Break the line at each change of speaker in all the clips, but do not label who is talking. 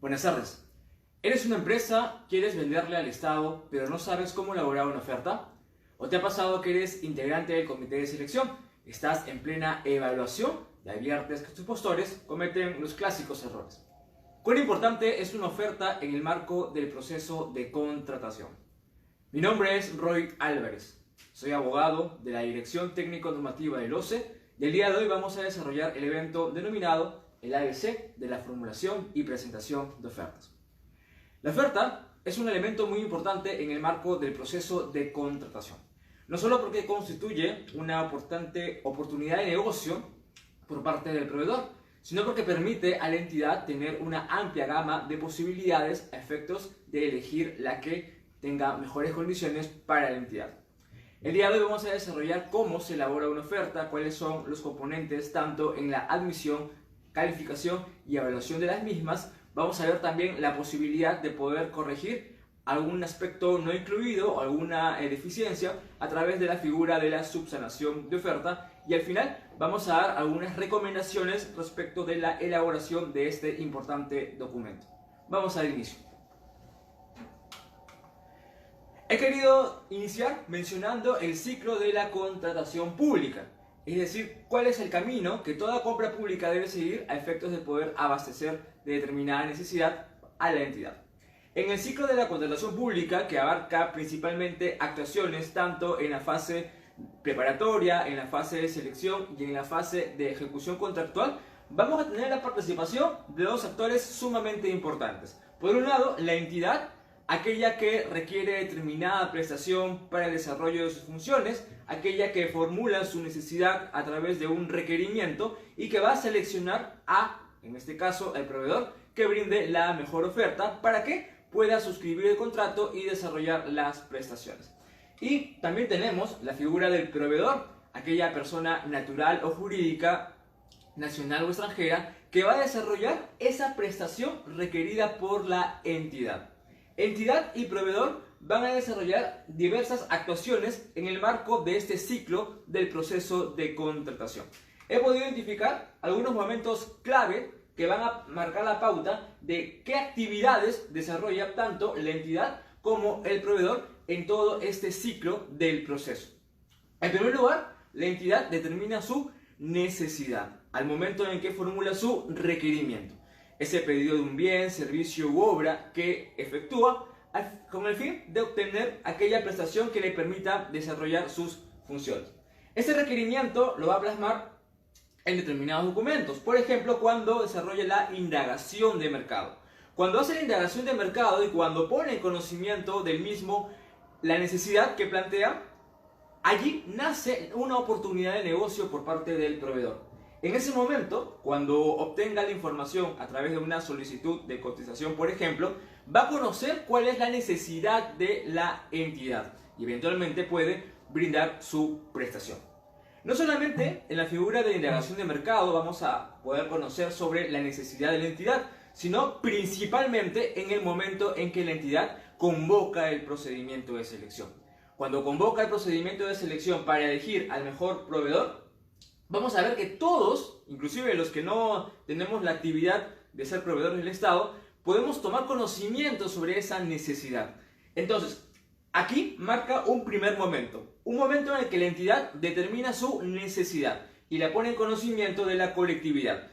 Buenas tardes. ¿Eres una empresa, quieres venderle al Estado, pero no sabes cómo elaborar una oferta? ¿O te ha pasado que eres integrante del comité de selección? Estás en plena evaluación y adviertes que tus postores cometen los clásicos errores. ¿Cuán importante es una oferta en el marco del proceso de contratación? Mi nombre es Roy Álvarez. Soy abogado de la Dirección Técnico-Normativa del OCE y el día de hoy vamos a desarrollar el evento denominado el ABC de la formulación y presentación de ofertas. La oferta es un elemento muy importante en el marco del proceso de contratación, no solo porque constituye una importante oportunidad de negocio por parte del proveedor, sino porque permite a la entidad tener una amplia gama de posibilidades a efectos de elegir la que tenga mejores condiciones para la entidad. El día de hoy vamos a desarrollar cómo se elabora una oferta, cuáles son los componentes tanto en la admisión, calificación y evaluación de las mismas. Vamos a ver también la posibilidad de poder corregir algún aspecto no incluido o alguna deficiencia a través de la figura de la subsanación de oferta, y al final vamos a dar algunas recomendaciones respecto de la elaboración de este importante documento. Vamos al inicio. He querido iniciar mencionando el ciclo de la contratación pública, es decir, cuál es el camino que toda compra pública debe seguir a efectos de poder abastecer de determinada necesidad a la entidad. En el ciclo de la contratación pública, que abarca principalmente actuaciones tanto en la fase preparatoria, en la fase de selección y en la fase de ejecución contractual, vamos a tener la participación de dos actores sumamente importantes. Por un lado, la entidad, aquella que requiere determinada prestación para el desarrollo de sus funciones, aquella que formula su necesidad a través de un requerimiento y que va a seleccionar en este caso, al proveedor que brinde la mejor oferta para que pueda suscribir el contrato y desarrollar las prestaciones. Y también tenemos la figura del proveedor, aquella persona natural o jurídica, nacional o extranjera, que va a desarrollar esa prestación requerida por la entidad. Entidad y proveedor van a desarrollar diversas actuaciones en el marco de este ciclo del proceso de contratación. He podido identificar algunos momentos clave que van a marcar la pauta de qué actividades desarrolla tanto la entidad como el proveedor en todo este ciclo del proceso. En primer lugar, la entidad determina su necesidad al momento en que formula su requerimiento. Ese pedido de un bien, servicio u obra que efectúa con el fin de obtener aquella prestación que le permita desarrollar sus funciones. Este requerimiento lo va a plasmar en determinados documentos, por ejemplo, cuando desarrolla la indagación de mercado. Cuando hace la indagación de mercado y cuando pone en conocimiento del mismo la necesidad que plantea, allí nace una oportunidad de negocio por parte del proveedor. En ese momento, cuando obtenga la información a través de una solicitud de cotización, por ejemplo, va a conocer cuál es la necesidad de la entidad y eventualmente puede brindar su prestación. No solamente en la figura de indagación de mercado vamos a poder conocer sobre la necesidad de la entidad, sino principalmente en el momento en que la entidad convoca el procedimiento de selección. Cuando convoca el procedimiento de selección para elegir al mejor proveedor, vamos a ver que todos, inclusive los que no tenemos la actividad de ser proveedores del Estado, podemos tomar conocimiento sobre esa necesidad. Entonces, aquí marca un primer momento, un momento en el que la entidad determina su necesidad y la pone en conocimiento de la colectividad.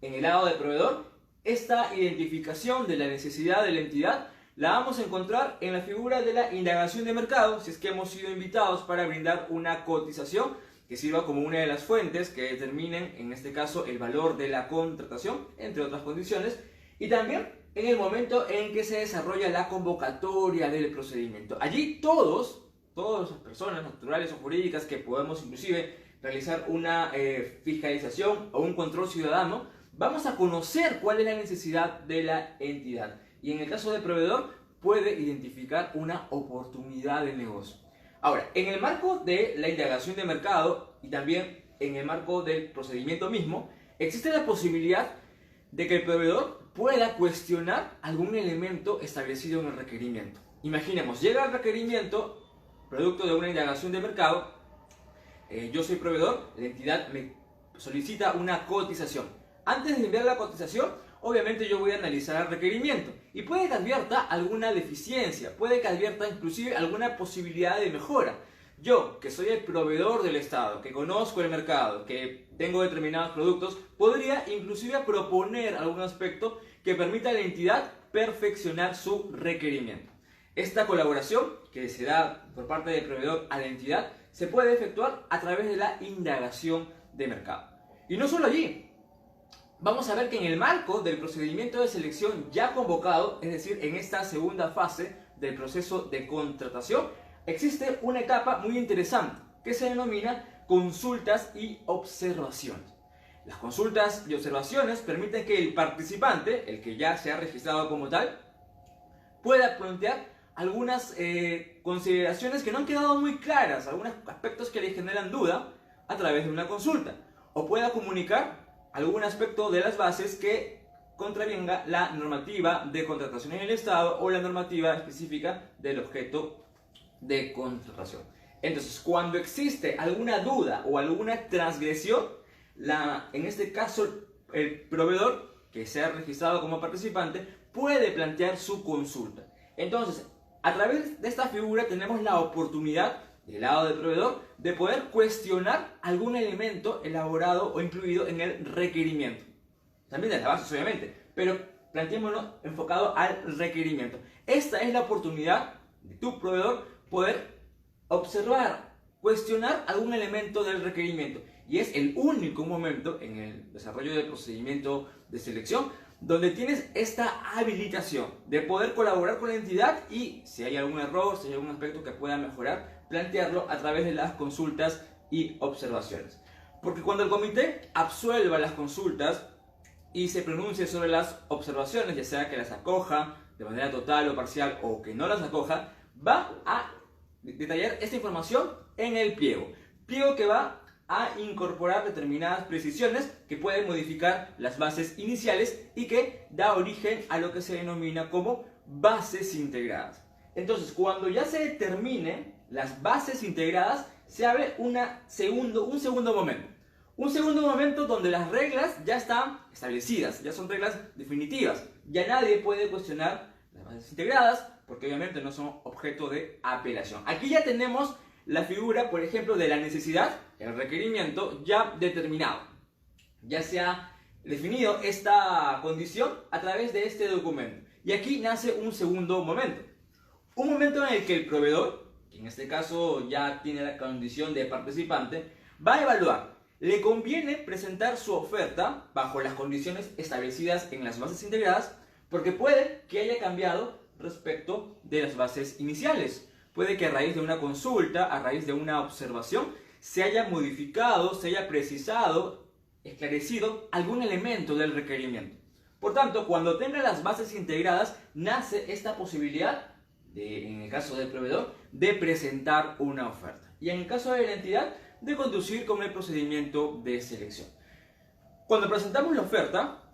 En el lado del proveedor, esta identificación de la necesidad de la entidad la vamos a encontrar en la figura de la indagación de mercado, si es que hemos sido invitados para brindar una cotización que sirva como una de las fuentes que determinen, en este caso, el valor de la contratación, entre otras condiciones, y también en el momento en que se desarrolla la convocatoria del procedimiento. Allí todas las personas naturales o jurídicas que podemos inclusive realizar una fiscalización o un control ciudadano, vamos a conocer cuál es la necesidad de la entidad. Y en el caso del proveedor, puede identificar una oportunidad de negocio. Ahora, en el marco de la indagación de mercado y también en el marco del procedimiento mismo, existe la posibilidad de que el proveedor pueda cuestionar algún elemento establecido en el requerimiento. Imaginemos, llega el requerimiento, producto de una indagación de mercado, yo soy proveedor, la entidad me solicita una cotización. Antes de enviar la cotización, obviamente yo voy a analizar el requerimiento y puede que advierta alguna deficiencia, puede que advierta inclusive alguna posibilidad de mejora. Yo, que soy el proveedor del Estado, que conozco el mercado, que tengo determinados productos, podría inclusive proponer algún aspecto que permita a la entidad perfeccionar su requerimiento. Esta colaboración, que se da por parte del proveedor a la entidad, se puede efectuar a través de la indagación de mercado. Y no solo allí, vamos a ver que en el marco del procedimiento de selección ya convocado, es decir, en esta segunda fase del proceso de contratación, existe una etapa muy interesante que se denomina consultas y observaciones. Las consultas y observaciones permiten que el participante, el que ya se ha registrado como tal, pueda plantear algunas consideraciones que no han quedado muy claras, algunos aspectos que le generan duda a través de una consulta, o pueda comunicar algún aspecto de las bases que contravenga la normativa de contratación en el Estado o la normativa específica del objeto de contratación. Entonces, cuando existe alguna duda o alguna transgresión, en este caso el proveedor que se ha registrado como participante puede plantear su consulta. Entonces, a través de esta figura tenemos la oportunidad del lado del proveedor de poder cuestionar algún elemento elaborado o incluido en el requerimiento. También de las bases, obviamente, pero planteémonos enfocado al requerimiento. Esta es la oportunidad de tu proveedor poder observar, cuestionar algún elemento del requerimiento. Y es el único momento en el desarrollo del procedimiento de selección donde tienes esta habilitación de poder colaborar con la entidad y si hay algún error, si hay algún aspecto que pueda mejorar, plantearlo a través de las consultas y observaciones. Porque cuando el comité absuelva las consultas y se pronuncie sobre las observaciones, ya sea que las acoja de manera total o parcial o que no las acoja, va a detallar esta información en el pliego. Pliego que va a incorporar determinadas precisiones que pueden modificar las bases iniciales y que da origen a lo que se denomina como bases integradas. Entonces, cuando ya se determinen las bases integradas, se abre un segundo momento. Un segundo momento donde las reglas ya están establecidas, ya son reglas definitivas. Ya nadie puede cuestionar las bases integradas porque obviamente no son objeto de apelación. Aquí ya tenemos la figura, por ejemplo, de la necesidad, el requerimiento ya determinado. Ya se ha definido esta condición a través de este documento. Y aquí nace un segundo momento. Un momento en el que el proveedor, que en este caso ya tiene la condición de participante, va a evaluar. ¿Le conviene presentar su oferta bajo las condiciones establecidas en las bases integradas? Porque puede que haya cambiado respecto de las bases iniciales. Puede que a raíz de una consulta, a raíz de una observación, se haya modificado, se haya precisado, esclarecido algún elemento del requerimiento. Por tanto, cuando tenga las bases integradas, nace esta posibilidad, en el caso del proveedor, de presentar una oferta. Y en el caso de la entidad, de conducir con el procedimiento de selección. Cuando presentamos la oferta,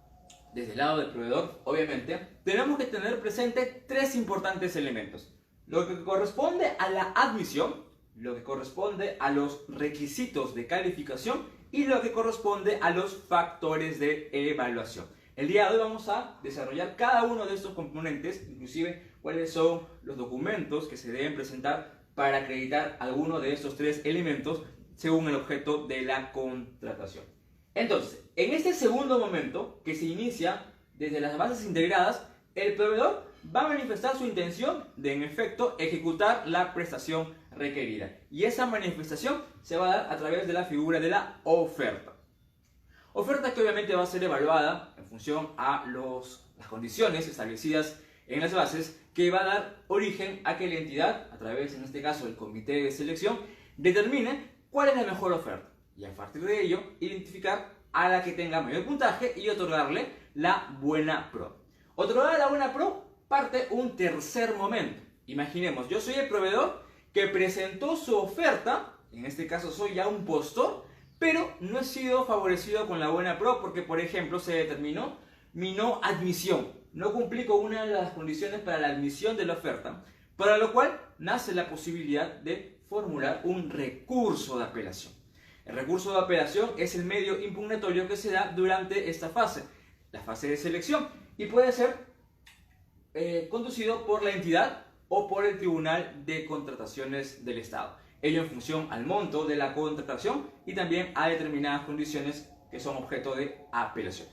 desde el lado del proveedor, obviamente, tenemos que tener presente tres importantes elementos. Lo que corresponde a la admisión, lo que corresponde a los requisitos de calificación y lo que corresponde a los factores de evaluación. El día de hoy vamos a desarrollar cada uno de estos componentes, inclusive cuáles son los documentos que se deben presentar para acreditar alguno de estos tres elementos según el objeto de la contratación. Entonces, en este segundo momento que se inicia desde las bases integradas, el proveedor va a manifestar su intención de, en efecto, ejecutar la prestación requerida. Y esa manifestación se va a dar a través de la figura de la oferta. Oferta que obviamente va a ser evaluada en función a las condiciones establecidas en las bases, que va a dar origen a que la entidad, a través, en este caso, del comité de selección, determine cuál es la mejor oferta. Y a partir de ello, identificar a la que tenga mayor puntaje y otorgarle la buena pro. Otorgar la buena pro parte un tercer momento. Imaginemos, yo soy el proveedor que presentó su oferta, en este caso soy ya un postor, pero no he sido favorecido con la buena pro porque, por ejemplo, se determinó mi no admisión. No cumplí con una de las condiciones para la admisión de la oferta, para lo cual nace la posibilidad de formular un recurso de apelación. El recurso de apelación es el medio impugnatorio que se da durante esta fase. la fase de selección y puede ser conducido por la entidad o por el Tribunal de Contrataciones del Estado. Ello en función al monto de la contratación y también a determinadas condiciones que son objeto de apelación.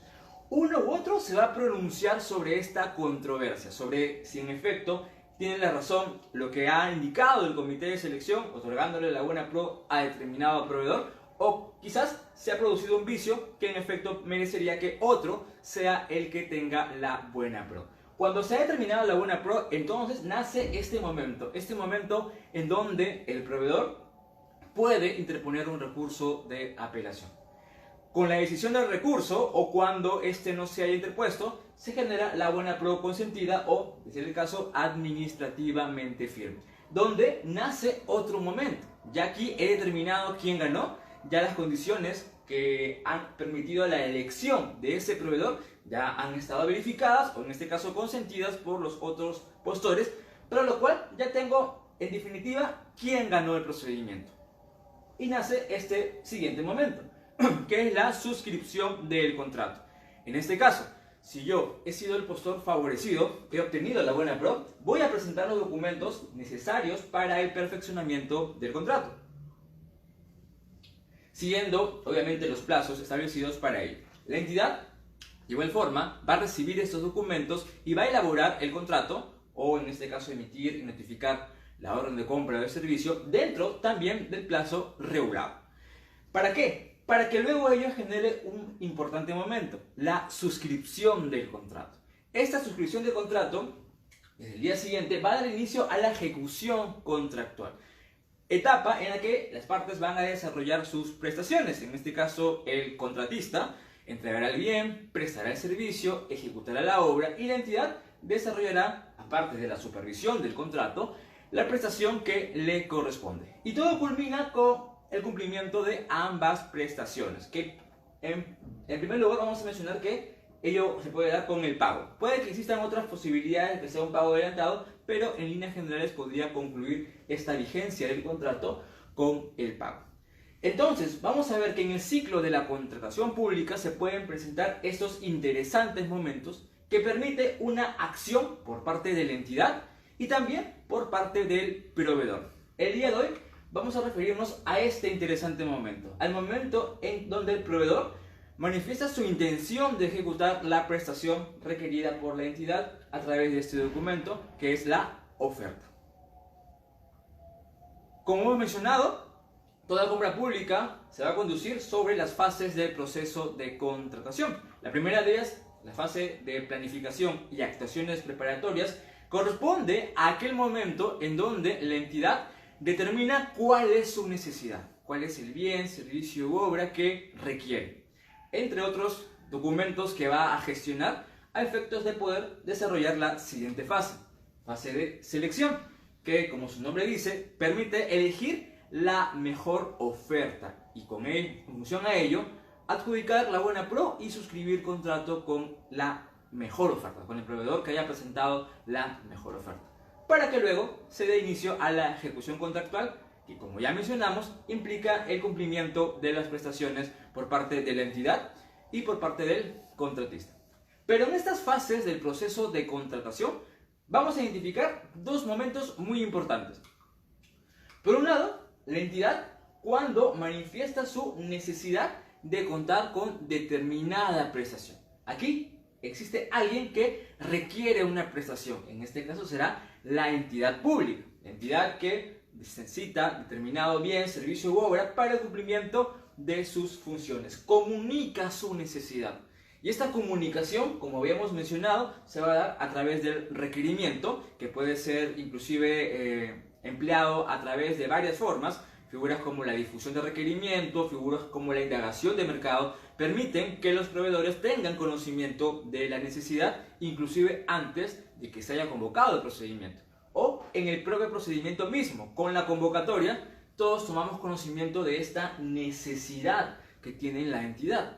Uno u otro se va a pronunciar sobre esta controversia, sobre si en efecto tiene la razón lo que ha indicado el comité de selección, otorgándole la buena pro a determinado proveedor, o quizás se ha producido un vicio que en efecto merecería que otro sea el que tenga la buena pro. Cuando se ha determinado la buena pro, entonces nace este momento en donde el proveedor puede interponer un recurso de apelación. Con la decisión del recurso o cuando este no se haya interpuesto, se genera la buena pro consentida o, de ser el caso, administrativamente firme, donde nace otro momento. Ya aquí he determinado quién ganó, ya las condiciones que han permitido la elección de ese proveedor ya han estado verificadas o en este caso consentidas por los otros postores, para lo cual ya tengo en definitiva quién ganó el procedimiento. Y nace este siguiente momento, que es la suscripción del contrato. En este caso, si yo he sido el postor favorecido, he obtenido la buena pro, voy a presentar los documentos necesarios para el perfeccionamiento del contrato, siguiendo obviamente los plazos establecidos para ello. La entidad, de igual forma, va a recibir estos documentos y va a elaborar el contrato, o en este caso emitir y notificar la orden de compra del servicio dentro también del plazo regulado. ¿Para qué? Para que luego ello genere un importante momento, la suscripción del contrato. Esta suscripción del contrato, desde el día siguiente, va a dar inicio a la ejecución contractual. Etapa en la que las partes van a desarrollar sus prestaciones. En este caso, el contratista entregará el bien, prestará el servicio, ejecutará la obra y la entidad desarrollará, aparte de la supervisión del contrato, la prestación que le corresponde. Y todo culmina con el cumplimiento de ambas prestaciones, que en primer lugar vamos a mencionar que ello se puede dar con el pago. Puede que existan otras posibilidades de que sea un pago adelantado, pero en líneas generales podría concluir esta vigencia del contrato con el pago. Entonces, vamos a ver que en el ciclo de la contratación pública se pueden presentar estos interesantes momentos que permite una acción por parte de la entidad y también por parte del proveedor. El día de hoy vamos a referirnos a este interesante momento, al momento en donde el proveedor manifiesta su intención de ejecutar la prestación requerida por la entidad a través de este documento que es la oferta. Como hemos mencionado, toda compra pública se va a conducir sobre las fases del proceso de contratación. La primera de ellas, la fase de planificación y actuaciones preparatorias, corresponde a aquel momento en donde la entidad determina cuál es su necesidad, cuál es el bien, servicio u obra que requiere, entre otros documentos que va a gestionar a efectos de poder desarrollar la siguiente fase, fase de selección, que como su nombre dice, permite elegir la mejor oferta y con ello, en función a ello, adjudicar la buena pro y suscribir contrato con la mejor oferta, con el proveedor que haya presentado la mejor oferta, para que luego se dé inicio a la ejecución contractual, que como ya mencionamos, implica el cumplimiento de las prestaciones por parte de la entidad y por parte del contratista. Pero en estas fases del proceso de contratación vamos a identificar dos momentos muy importantes. Por un lado, la entidad cuando manifiesta su necesidad de contar con determinada prestación. Aquí existe alguien que requiere una prestación, en este caso será la entidad pública, la entidad que necesita determinado bien, servicio u obra para el cumplimiento de sus funciones, comunica su necesidad. Y esta comunicación, como habíamos mencionado, se va a dar a través del requerimiento, que puede ser inclusive empleado a través de varias formas. Figuras como la difusión de requerimiento, figuras como la indagación de mercado, permiten que los proveedores tengan conocimiento de la necesidad, inclusive antes de que se haya convocado el procedimiento. O en el propio procedimiento mismo, con la convocatoria, todos tomamos conocimiento de esta necesidad que tiene la entidad.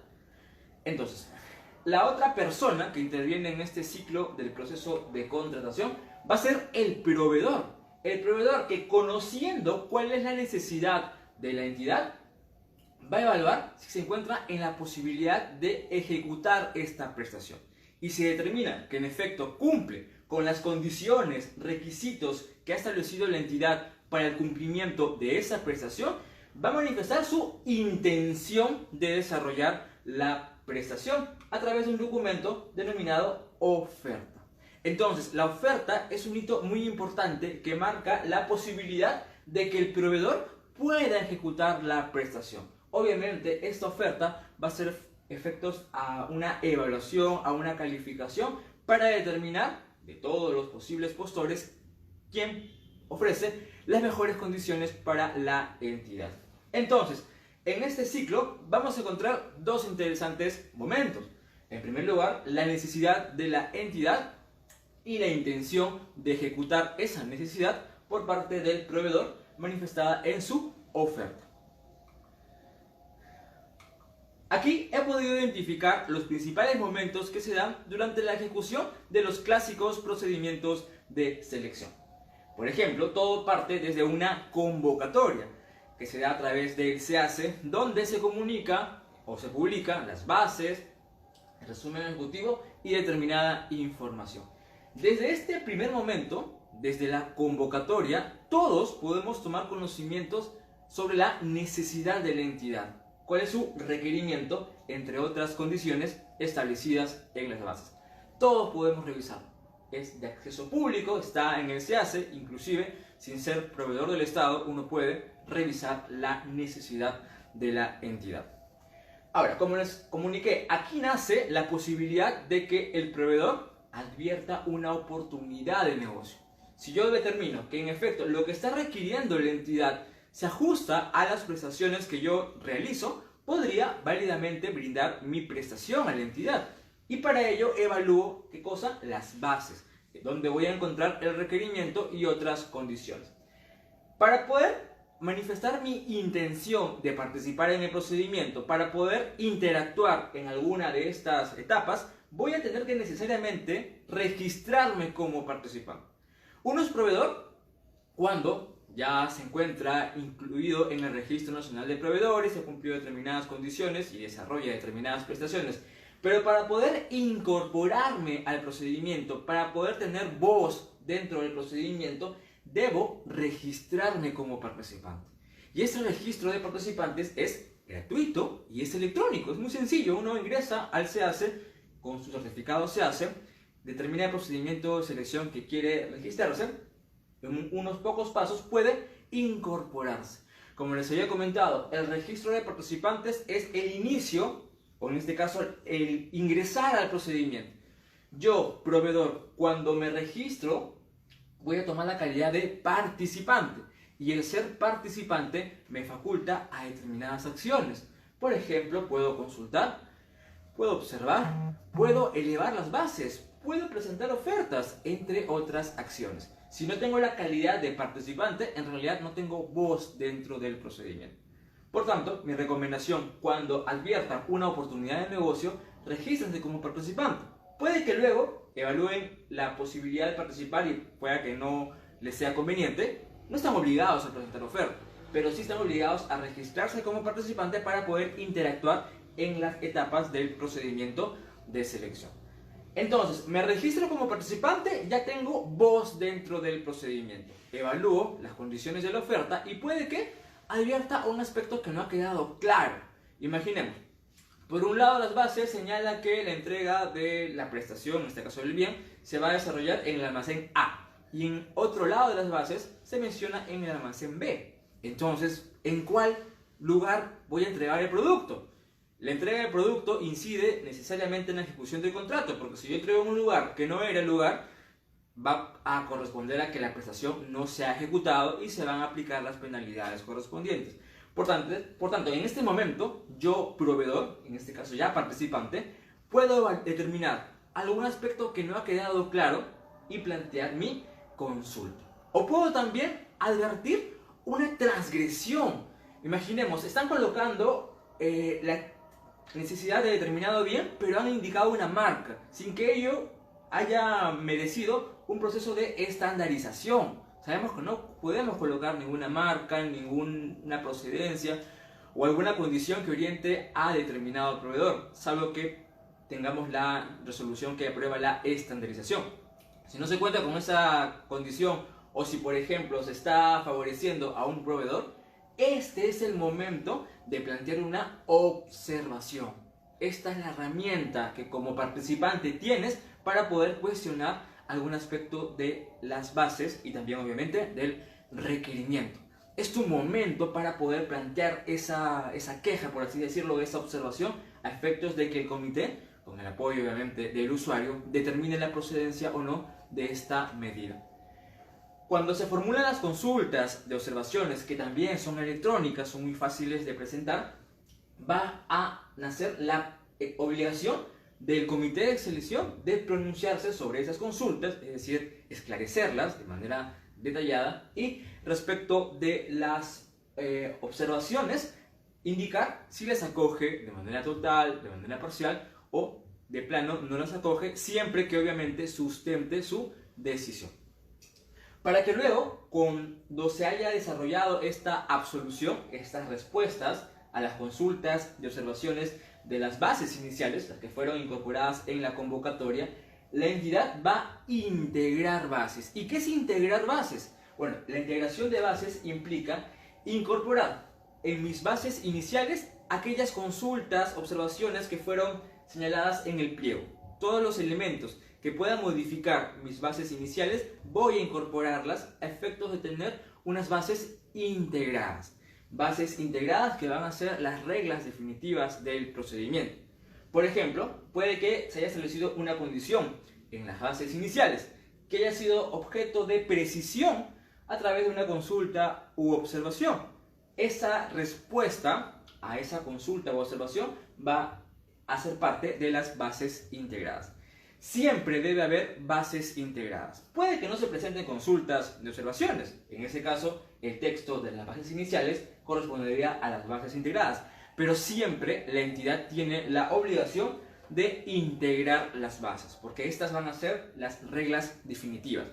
Entonces, la otra persona que interviene en este ciclo del proceso de contratación va a ser el proveedor. El proveedor que, conociendo cuál es la necesidad de la entidad, va a evaluar si se encuentra en la posibilidad de ejecutar esta prestación. Y si determina que en efecto cumple con las condiciones, requisitos que ha establecido la entidad para el cumplimiento de esa prestación, va a manifestar su intención de desarrollar la prestación a través de un documento denominado oferta. Entonces, la oferta es un hito muy importante que marca la posibilidad de que el proveedor pueda ejecutar la prestación. Obviamente, esta oferta va a ser efectos a una evaluación, a una calificación para determinar de todos los posibles postores quién ofrece las mejores condiciones para la entidad. Entonces, en este ciclo vamos a encontrar dos interesantes momentos. En primer lugar, la necesidad de la entidad y la intención de ejecutar esa necesidad por parte del proveedor manifestada en su oferta. Aquí he podido identificar los principales momentos que se dan durante la ejecución de los clásicos procedimientos de selección. Por ejemplo, todo parte desde una convocatoria que se da a través del SEACE, donde se comunica o se publican las bases, el resumen ejecutivo y determinada información. Desde este primer momento, desde la convocatoria, todos podemos tomar conocimientos sobre la necesidad de la entidad, cuál es su requerimiento, entre otras condiciones establecidas en las bases. Todos podemos revisarlo. Es de acceso público, está en el SEACE, inclusive sin ser proveedor del Estado, uno puede revisar la necesidad de la entidad. Ahora, como les comuniqué, aquí nace la posibilidad de que el proveedor advierta una oportunidad de negocio. Si yo determino que en efecto lo que está requiriendo la entidad se ajusta a las prestaciones que yo realizo, podría válidamente brindar mi prestación a la entidad. Y para ello evalúo, ¿qué cosa? Las bases, donde voy a encontrar el requerimiento y otras condiciones. Para poder manifestar mi intención de participar en el procedimiento, para poder interactuar en alguna de estas etapas, voy a tener que necesariamente registrarme como participante. Uno es proveedor cuando ya se encuentra incluido en el Registro Nacional de Proveedores, ha cumplido determinadas condiciones y desarrolla determinadas prestaciones. Pero para poder incorporarme al procedimiento, para poder tener voz dentro del procedimiento, debo registrarme como participante. Y este registro de participantes es gratuito y es electrónico. Es muy sencillo. Uno ingresa al SEACE con su certificado SEACE, determina el procedimiento de selección que quiere registrarse. En unos pocos pasos puede incorporarse. Como les había comentado, el registro de participantes es el inicio, o en este caso el ingresar al procedimiento. Yo, proveedor, cuando me registro, voy a tomar la calidad de participante. Y el ser participante me faculta a determinadas acciones. Por ejemplo, puedo consultar, puedo observar, puedo elevar las bases, puedo presentar ofertas, entre otras acciones. Si no tengo la calidad de participante, en realidad no tengo voz dentro del procedimiento. Por tanto, mi recomendación, cuando adviertan una oportunidad de negocio, regístrense como participante. Puede que luego evalúen la posibilidad de participar y pueda que no les sea conveniente. No están obligados a presentar oferta, pero sí están obligados a registrarse como participante para poder interactuar en las etapas del procedimiento de selección. Entonces, me registro como participante, ya tengo voz dentro del procedimiento. Evalúo las condiciones de la oferta y puede que advierta un aspecto que no ha quedado claro. Imaginemos, por un lado las bases señalan que la entrega de la prestación, en este caso del bien, se va a desarrollar en el almacén A. Y en otro lado de las bases se menciona en el almacén B. Entonces, ¿en cuál lugar voy a entregar el producto? La entrega del producto incide necesariamente en la ejecución del contrato, porque si yo entrego en un lugar que no era el lugar, va a corresponder a que la prestación no se ha ejecutado y se van a aplicar las penalidades correspondientes. Por tanto, en este momento, yo, proveedor, en este caso ya participante, puedo determinar algún aspecto que no ha quedado claro y plantear mi consulta. O puedo también advertir una transgresión. Imaginemos, están colocando la necesidad de determinado bien, pero han indicado una marca, sin que ello haya merecido un proceso de estandarización. Sabemos que no podemos colocar ninguna marca, ninguna procedencia o alguna condición que oriente a determinado proveedor, salvo que tengamos la resolución que aprueba la estandarización. Si no se cuenta con esa condición, o si por ejemplo se está favoreciendo a un proveedor, este es el momento de plantear una observación. Esta es la herramienta que como participante tienes para poder cuestionar algún aspecto de las bases y también obviamente del requerimiento. Es tu momento para poder plantear esa queja, por así decirlo, esa observación, a efectos de que el comité, con el apoyo obviamente del usuario, determine la procedencia o no de esta medida. Cuando se formulan las consultas de observaciones, que también son electrónicas, son muy fáciles de presentar, va a nacer la obligación del comité de selección de pronunciarse sobre esas consultas, es decir, esclarecerlas de manera detallada, y respecto de las observaciones, indicar si les acoge de manera total, de manera parcial o de plano no las acoge, siempre que obviamente sustente su decisión. Para que luego, cuando se haya desarrollado esta absolución, estas respuestas a las consultas de observaciones de las bases iniciales, las que fueron incorporadas en la convocatoria, la entidad va a integrar bases. ¿Y qué es integrar bases? Bueno, la integración de bases implica incorporar en mis bases iniciales aquellas consultas, observaciones que fueron señaladas en el pliego. Todos los elementos que puedan modificar mis bases iniciales, voy a incorporarlas a efectos de tener unas bases integradas. Bases integradas que van a ser las reglas definitivas del procedimiento. Por ejemplo, puede que se haya establecido una condición en las bases iniciales que haya sido objeto de precisión a través de una consulta u observación. Esa respuesta a esa consulta u observación va a ser parte de las bases integradas. Siempre debe haber bases integradas. Puede que no se presenten consultas de observaciones. En ese caso, el texto de las bases iniciales correspondería a las bases integradas. Pero siempre la entidad tiene la obligación de integrar las bases, porque estas van a ser las reglas definitivas.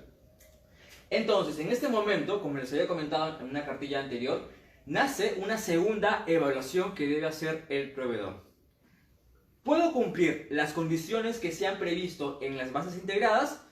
Entonces, en este momento, como les había comentado en una cartilla anterior, nace una segunda evaluación que debe hacer el proveedor. ¿Puedo cumplir las condiciones que se han previsto en las bases integradas?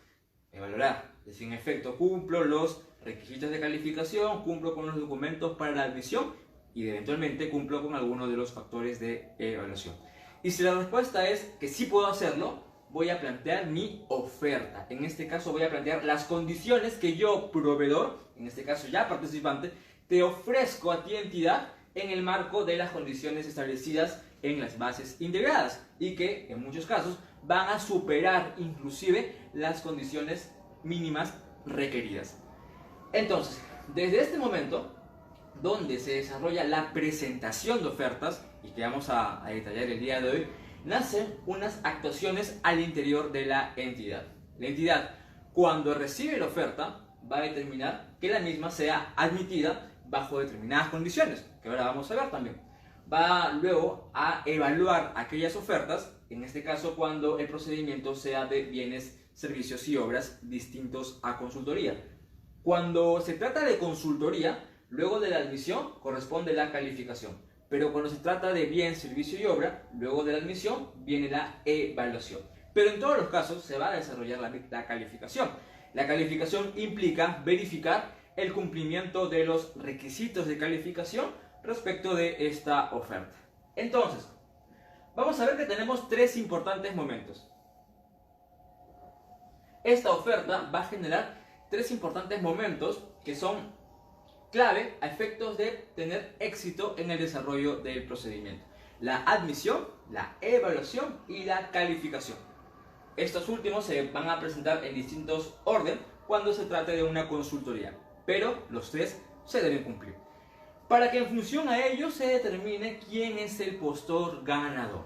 Evaluar. Si en efecto cumplo los requisitos de calificación, cumplo con los documentos para la admisión y eventualmente cumplo con alguno de los factores de evaluación. Y si la respuesta es que sí puedo hacerlo, voy a plantear mi oferta. En este caso voy a plantear las condiciones que yo, proveedor, en este caso ya participante, te ofrezco a ti, entidad, en el marco de las condiciones establecidas en las bases integradas y que en muchos casos van a superar inclusive las condiciones mínimas requeridas. Entonces, desde este momento, donde se desarrolla la presentación de ofertas, y que vamos a detallar el día de hoy, nacen unas actuaciones al interior de la entidad. La entidad, cuando recibe la oferta, va a determinar que la misma sea admitida bajo determinadas condiciones, que ahora vamos a ver también. Va luego a evaluar aquellas ofertas, en este caso cuando el procedimiento sea de bienes, servicios y obras distintos a consultoría. Cuando se trata de consultoría, luego de la admisión corresponde la calificación. Pero cuando se trata de bien, servicio y obra, luego de la admisión viene la evaluación. Pero en todos los casos se va a desarrollar la calificación. La calificación implica verificar el cumplimiento de los requisitos de calificación respecto de esta oferta. Entonces, vamos a ver que tenemos tres importantes momentos. Esta oferta va a generar tres importantes momentos que son clave a efectos de tener éxito en el desarrollo del procedimiento: la admisión, la evaluación y la calificación. Estos últimos se van a presentar en distintos orden cuando se trate de una consultoría, pero los tres se deben cumplir, para que en función a ello se determine quién es el postor ganador.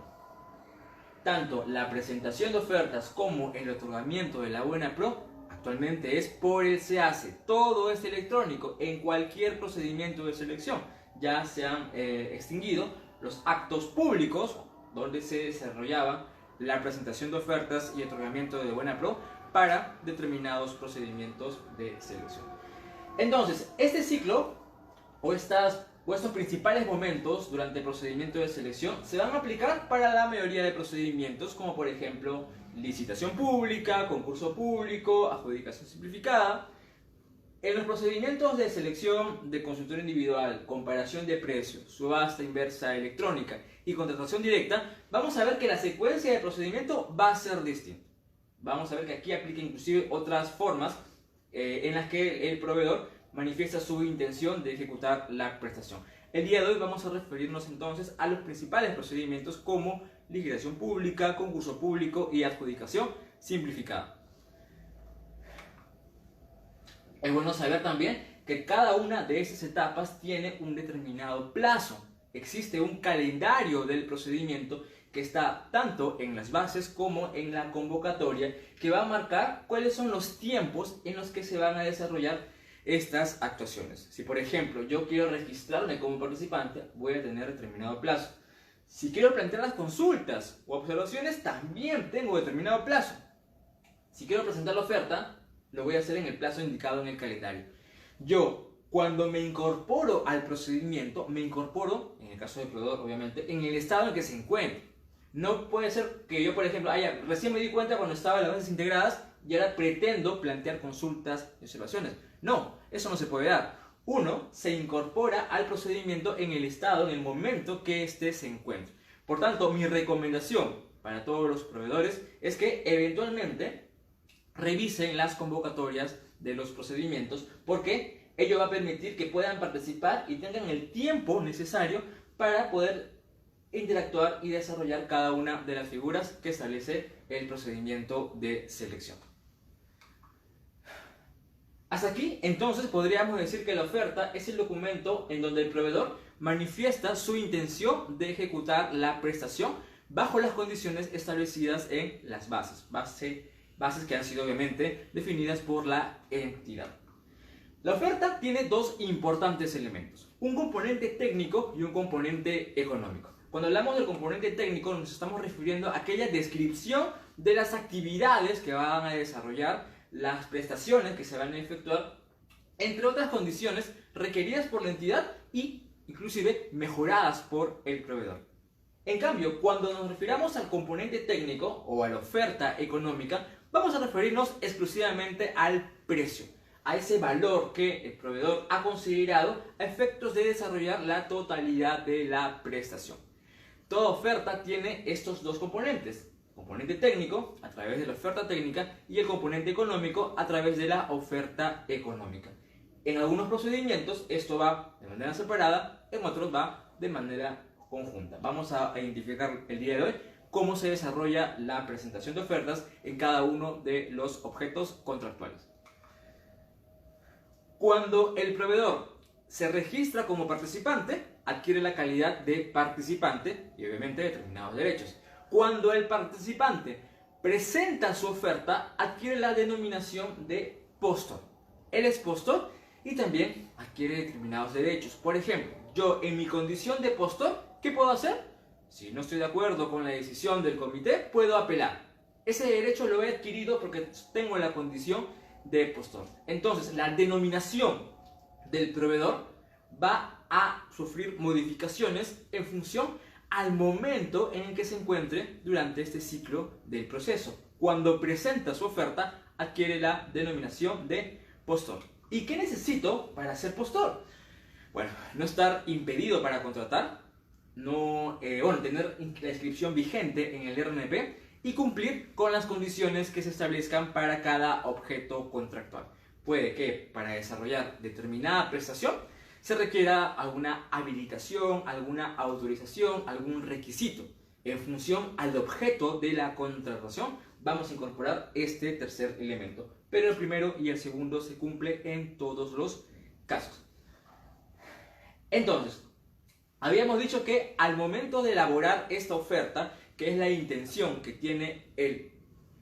Tanto la presentación de ofertas como el otorgamiento de la buena pro actualmente es por el SEACE. Todo es electrónico en cualquier procedimiento de selección. Ya se han extinguido los actos públicos donde se desarrollaba la presentación de ofertas y otorgamiento de buena pro para determinados procedimientos de selección. Entonces, este ciclo o estos principales momentos durante el procedimiento de selección se van a aplicar para la mayoría de procedimientos, como por ejemplo licitación pública, concurso público, adjudicación simplificada. En los procedimientos de selección de consultor individual, comparación de precios, subasta inversa electrónica y contratación directa, vamos a ver que la secuencia de procedimiento va a ser distinta. Vamos a ver que aquí aplica inclusive otras formas en las que el proveedor manifiesta su intención de ejecutar la prestación. El día de hoy vamos a referirnos entonces a los principales procedimientos como licitación pública, concurso público y adjudicación simplificada. Es bueno saber también que cada una de estas etapas tiene un determinado plazo. Existe un calendario del procedimiento que está tanto en las bases como en la convocatoria, que va a marcar cuáles son los tiempos en los que se van a desarrollar estas actuaciones. Si por ejemplo yo quiero registrarme como participante, voy a tener determinado plazo. Si quiero plantear las consultas o observaciones, también tengo determinado plazo. Si quiero presentar la oferta, lo voy a hacer en el plazo indicado en el calendario. Yo, cuando me incorporo al procedimiento, me incorporo, en el caso del proveedor obviamente, en el estado en el que se encuentre. No puede ser que yo, por ejemplo, recién me di cuenta cuando estaba en las bases integradas y ahora pretendo plantear consultas y observaciones. No, eso no se puede dar. Uno se incorpora al procedimiento en el estado, en el momento que éste se encuentre. Por tanto, mi recomendación para todos los proveedores es que eventualmente revisen las convocatorias de los procedimientos, porque ello va a permitir que puedan participar y tengan el tiempo necesario para poder interactuar y desarrollar cada una de las figuras que establece el procedimiento de selección. Hasta aquí, entonces, podríamos decir que la oferta es el documento en donde el proveedor manifiesta su intención de ejecutar la prestación bajo las condiciones establecidas en las bases que han sido obviamente definidas por la entidad. La oferta tiene dos importantes elementos, un componente técnico y un componente económico. Cuando hablamos del componente técnico nos estamos refiriendo a aquella descripción de las actividades que van a desarrollar, las prestaciones que se van a efectuar, entre otras condiciones requeridas por la entidad y inclusive mejoradas por el proveedor. En cambio, cuando nos refiramos al componente técnico o a la oferta económica, vamos a referirnos exclusivamente al precio, a ese valor que el proveedor ha considerado a efectos de desarrollar la totalidad de la prestación. Toda oferta tiene estos dos componentes, el componente técnico a través de la oferta técnica y el componente económico a través de la oferta económica. En algunos procedimientos esto va de manera separada, en otros va de manera conjunta. Vamos a identificar el día de hoy cómo se desarrolla la presentación de ofertas en cada uno de los objetos contractuales. Cuando el proveedor se registra como participante, adquiere la calidad de participante y obviamente determinados derechos. Cuando el participante presenta su oferta, adquiere la denominación de postor. Él es postor y también adquiere determinados derechos. Por ejemplo, yo en mi condición de postor, ¿qué puedo hacer? Si no estoy de acuerdo con la decisión del comité, puedo apelar. Ese derecho lo he adquirido porque tengo la condición de postor. Entonces, la denominación del proveedor va a sufrir modificaciones en función al momento en el que se encuentre durante este ciclo del proceso. Cuando presenta su oferta, adquiere la denominación de postor. ¿Y qué necesito para ser postor? Bueno, no estar impedido para contratar, tener la inscripción vigente en el RNP y cumplir con las condiciones que se establezcan para cada objeto contractual. Puede que para desarrollar determinada prestación se requiera alguna habilitación, alguna autorización, algún requisito. En función al objeto de la contratación vamos a incorporar este tercer elemento, pero el primero y el segundo se cumple en todos los casos. Entonces, habíamos dicho que al momento de elaborar esta oferta, que es la intención que tiene el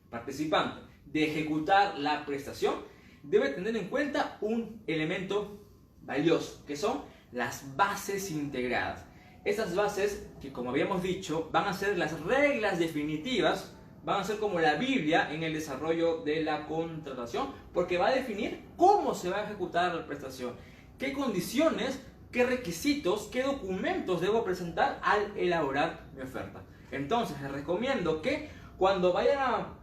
participante de ejecutar la prestación, debe tener en cuenta un elemento valioso, que son las bases integradas. Estas bases, que como habíamos dicho, van a ser las reglas definitivas, van a ser como la Biblia en el desarrollo de la contratación, porque va a definir cómo se va a ejecutar la prestación, qué condiciones qué requisitos, qué documentos debo presentar al elaborar mi oferta. Entonces les recomiendo que cuando vayan a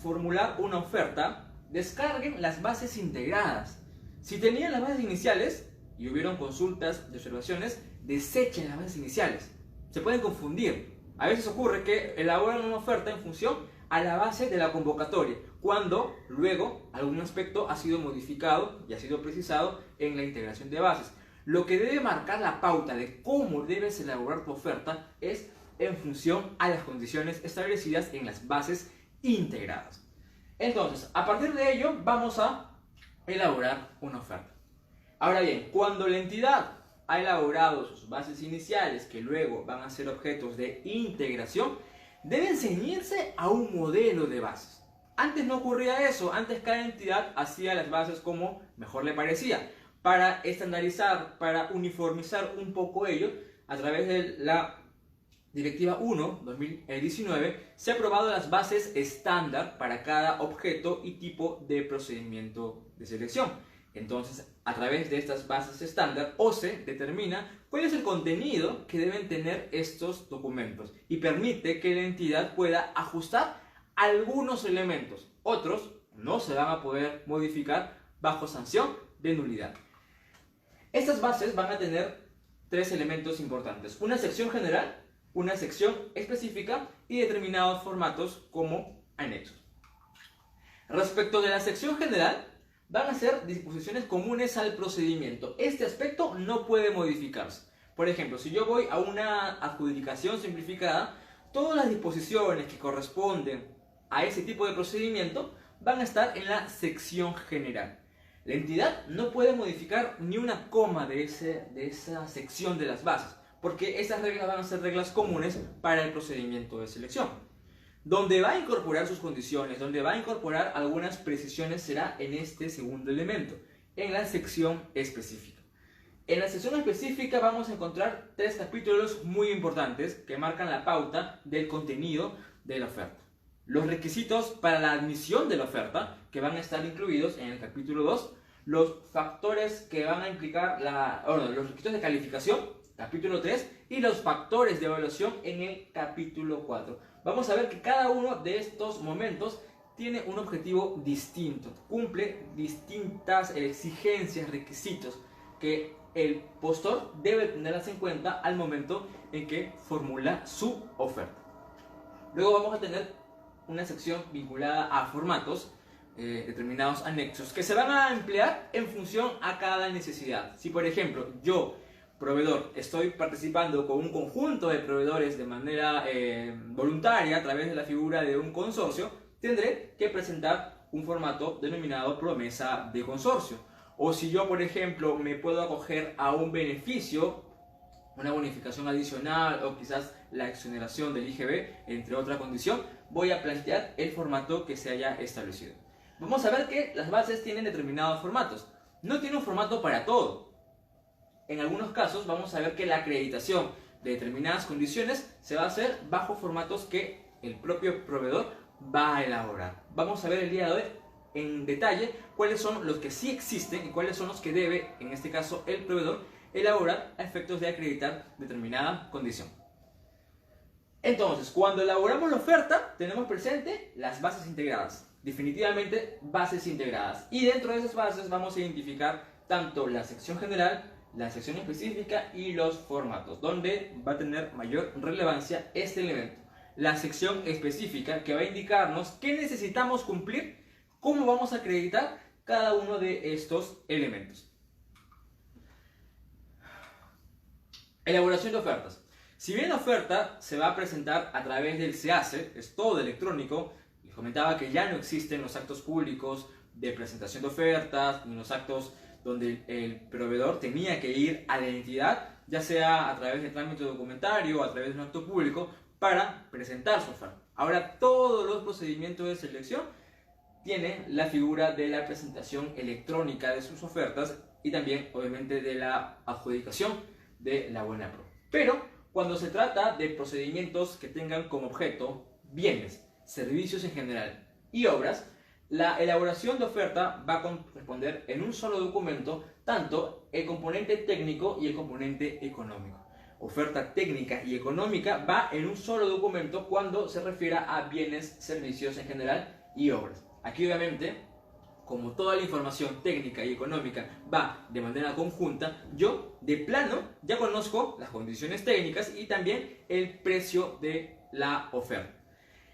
formular una oferta, descarguen las bases integradas. Si tenían las bases iniciales y hubieron consultas y observaciones, desechen las bases iniciales. Se pueden confundir. A veces ocurre que elaboran una oferta en función a la base de la convocatoria, cuando luego algún aspecto ha sido modificado y ha sido precisado en la integración de bases. Lo que debe marcar la pauta de cómo debes elaborar tu oferta es en función a las condiciones establecidas en las bases integradas. Entonces, a partir de ello, vamos a elaborar una oferta. Ahora bien, cuando la entidad ha elaborado sus bases iniciales, que luego van a ser objetos de integración, deben ceñirse a un modelo de bases. Antes no ocurría eso, antes cada entidad hacía las bases como mejor le parecía. Para estandarizar, para uniformizar un poco ello, a través de la Directiva 1/2019 se han aprobado las bases estándar para cada objeto y tipo de procedimiento de selección. Entonces, a través de estas bases estándar, OCE determina cuál es el contenido que deben tener estos documentos y permite que la entidad pueda ajustar algunos elementos. Otros no se van a poder modificar bajo sanción de nulidad. Estas bases van a tener tres elementos importantes: una sección general, una sección específica y determinados formatos como anexos. Respecto de la sección general, van a ser disposiciones comunes al procedimiento. Este aspecto no puede modificarse. Por ejemplo, si yo voy a una adjudicación simplificada, todas las disposiciones que corresponden a ese tipo de procedimiento van a estar en la sección general. La entidad no puede modificar ni una coma de esa sección de las bases, porque esas reglas van a ser reglas comunes para el procedimiento de selección. Donde va a incorporar sus condiciones, donde va a incorporar algunas precisiones será en este segundo elemento, en la sección específica. En la sección específica vamos a encontrar tres capítulos muy importantes que marcan la pauta del contenido de la oferta. Los requisitos para la admisión de la oferta, que van a estar incluidos en el capítulo 2, los factores que van a implicar los requisitos de calificación, capítulo 3, y los factores de evaluación en el capítulo 4. Vamos a ver que cada uno de estos momentos tiene un objetivo distinto, cumple distintas exigencias, requisitos que el postor debe tenerlas en cuenta al momento en que formula su oferta. Luego vamos a tener una sección vinculada a formatos, determinados anexos, que se van a emplear en función a cada necesidad. Si por ejemplo yo, proveedor, estoy participando con un conjunto de proveedores de manera voluntaria a través de la figura de un consorcio, tendré que presentar un formato denominado promesa de consorcio. O si yo, por ejemplo, me puedo acoger a un beneficio, una bonificación adicional o quizás la exoneración del IGB, entre otra condición, voy a plantear el formato que se haya establecido. Vamos a ver que las bases tienen determinados formatos. No tiene un formato para todo. En algunos casos vamos a ver que la acreditación de determinadas condiciones se va a hacer bajo formatos que el propio proveedor va a elaborar. Vamos a ver el día de hoy en detalle cuáles son los que sí existen y cuáles son los que debe, en este caso, el proveedor elaborar a efectos de acreditar determinada condición. Entonces, cuando elaboramos la oferta, tenemos presente las bases integradas. Definitivamente bases integradas. Y dentro de esas bases vamos a identificar tanto la sección general, la sección específica y los formatos, donde va a tener mayor relevancia este elemento. La sección específica, que va a indicarnos qué necesitamos cumplir, cómo vamos a acreditar cada uno de estos elementos. Elaboración de ofertas. Si bien la oferta se va a presentar a través del SEACE, es todo electrónico, les comentaba que ya no existen los actos públicos de presentación de ofertas, ni los actos donde el proveedor tenía que ir a la entidad, ya sea a través del trámite documentario o a través de un acto público, para presentar su oferta. Ahora todos los procedimientos de selección tienen la figura de la presentación electrónica de sus ofertas y también, obviamente, de la adjudicación de la buena pro. Pero cuando se trata de procedimientos que tengan como objeto bienes, servicios en general y obras, La elaboración de oferta va a corresponder en un solo documento tanto el componente técnico y el componente económico. Oferta técnica y económica va en un solo documento cuando se refiera a bienes, servicios en general y obras. Aquí obviamente, como toda la información técnica y económica va de manera conjunta, yo de plano ya conozco las condiciones técnicas y también el precio de la oferta.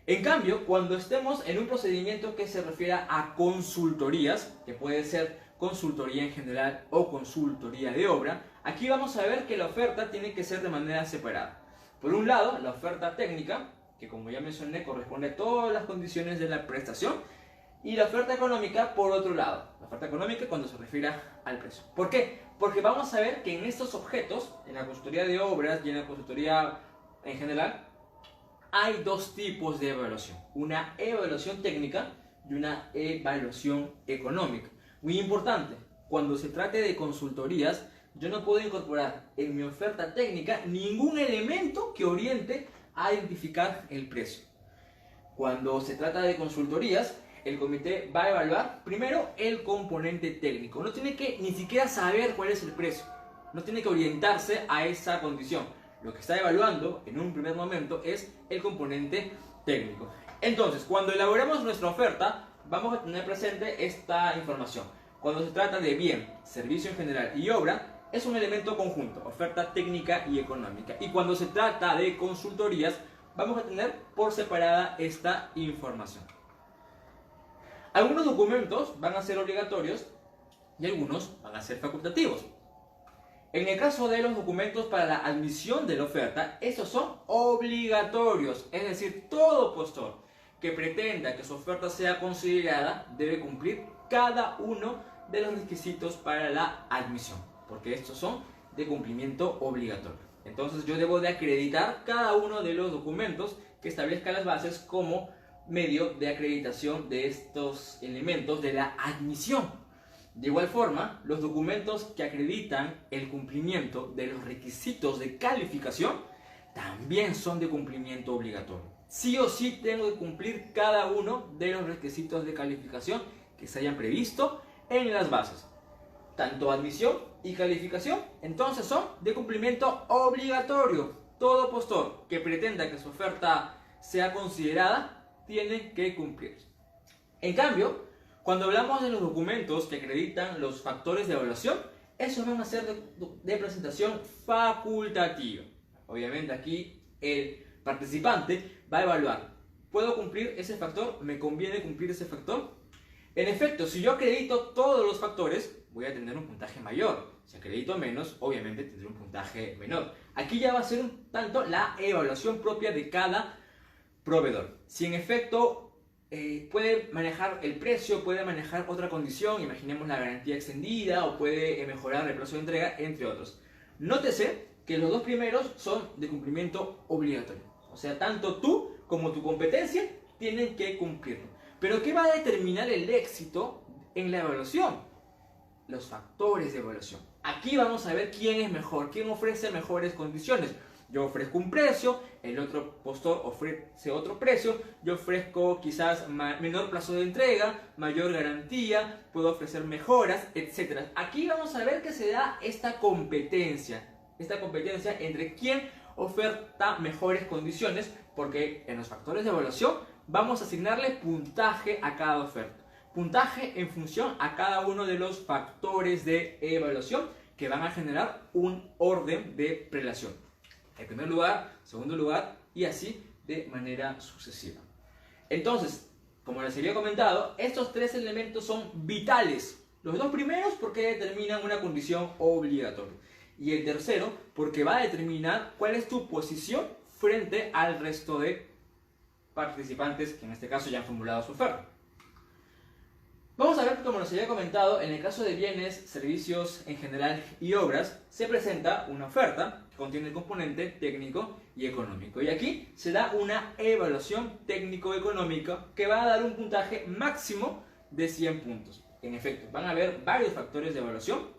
En cambio, cuando estemos en un procedimiento que se refiera a consultorías, que puede ser consultoría en general o consultoría de obra, aquí vamos a ver que la oferta tiene que ser de manera separada. Por un lado, la oferta técnica, que como ya mencioné corresponde a todas las condiciones de la prestación, y la oferta económica por otro lado. La oferta económica cuando se refiere al precio. ¿Por qué? Porque vamos a ver que en estos objetos, en la consultoría de obras y en la consultoría en general, hay dos tipos de evaluación. Una evaluación técnica y una evaluación económica. Muy importante, cuando se trate de consultorías, yo no puedo incorporar en mi oferta técnica ningún elemento que oriente a identificar el precio. Cuando se trata de consultorías, el comité va a evaluar primero el componente técnico. No tiene que ni siquiera saber cuál es el precio. No tiene que orientarse a esa condición. Lo que está evaluando en un primer momento es el componente técnico. Entonces, cuando elaboramos nuestra oferta, vamos a tener presente esta información. Cuando se trata de bien, servicio en general y obra, es un elemento conjunto, oferta técnica y económica. Y cuando se trata de consultorías, vamos a tener por separada esta información. Algunos documentos van a ser obligatorios y algunos van a ser facultativos. En el caso de los documentos para la admisión de la oferta, estos son obligatorios, es decir, todo postor que pretenda que su oferta sea considerada debe cumplir cada uno de los requisitos para la admisión, porque estos son de cumplimiento obligatorio. Entonces yo debo de acreditar cada uno de los documentos que establezcan las bases como medio de acreditación de estos elementos de la admisión. De igual forma, los documentos que acreditan el cumplimiento de los requisitos de calificación también son de cumplimiento obligatorio. Sí o sí tengo que cumplir cada uno de los requisitos de calificación que se hayan previsto en las bases. Tanto admisión y calificación, entonces son de cumplimiento obligatorio. Todo postor que pretenda que su oferta sea considerada tiene que cumplir. En cambio, cuando hablamos de los documentos que acreditan los factores de evaluación, esos van a ser de presentación facultativa. Obviamente aquí el participante va a evaluar, ¿puedo cumplir ese factor? ¿Me conviene cumplir ese factor? En efecto, si yo acredito todos los factores, voy a tener un puntaje mayor. Si acredito menos, obviamente tendré un puntaje menor. Aquí ya va a ser un tanto la evaluación propia de cada proveedor. Si en efecto puede manejar el precio, puede manejar otra condición, imaginemos la garantía extendida o puede mejorar el plazo de entrega, entre otros. Nótese que los dos primeros son de cumplimiento obligatorio. O sea, tanto tú como tu competencia tienen que cumplirlo. Pero ¿qué va a determinar el éxito en la evaluación? Los factores de evaluación. Aquí vamos a ver quién es mejor, quién ofrece mejores condiciones. Yo ofrezco un precio, el otro postor ofrece otro precio, yo ofrezco quizás menor plazo de entrega, mayor garantía, puedo ofrecer mejoras, etc. Aquí vamos a ver que se da esta competencia entre quién oferta mejores condiciones, porque en los factores de evaluación vamos a asignarle puntaje a cada oferta. Puntaje en función a cada uno de los factores de evaluación que van a generar un orden de prelación. En primer lugar, segundo lugar y así de manera sucesiva. Entonces, como les había comentado, estos tres elementos son vitales. Los dos primeros porque determinan una condición obligatoria. Y el tercero porque va a determinar cuál es tu posición frente al resto de participantes que en este caso ya han formulado su oferta. Vamos a ver que, como les había comentado, en el caso de bienes, servicios en general y obras, se presenta una oferta que contiene el componente técnico y económico. Y aquí se da una evaluación técnico-económica que va a dar un puntaje máximo de 100 puntos. En efecto, van a haber varios factores de evaluación,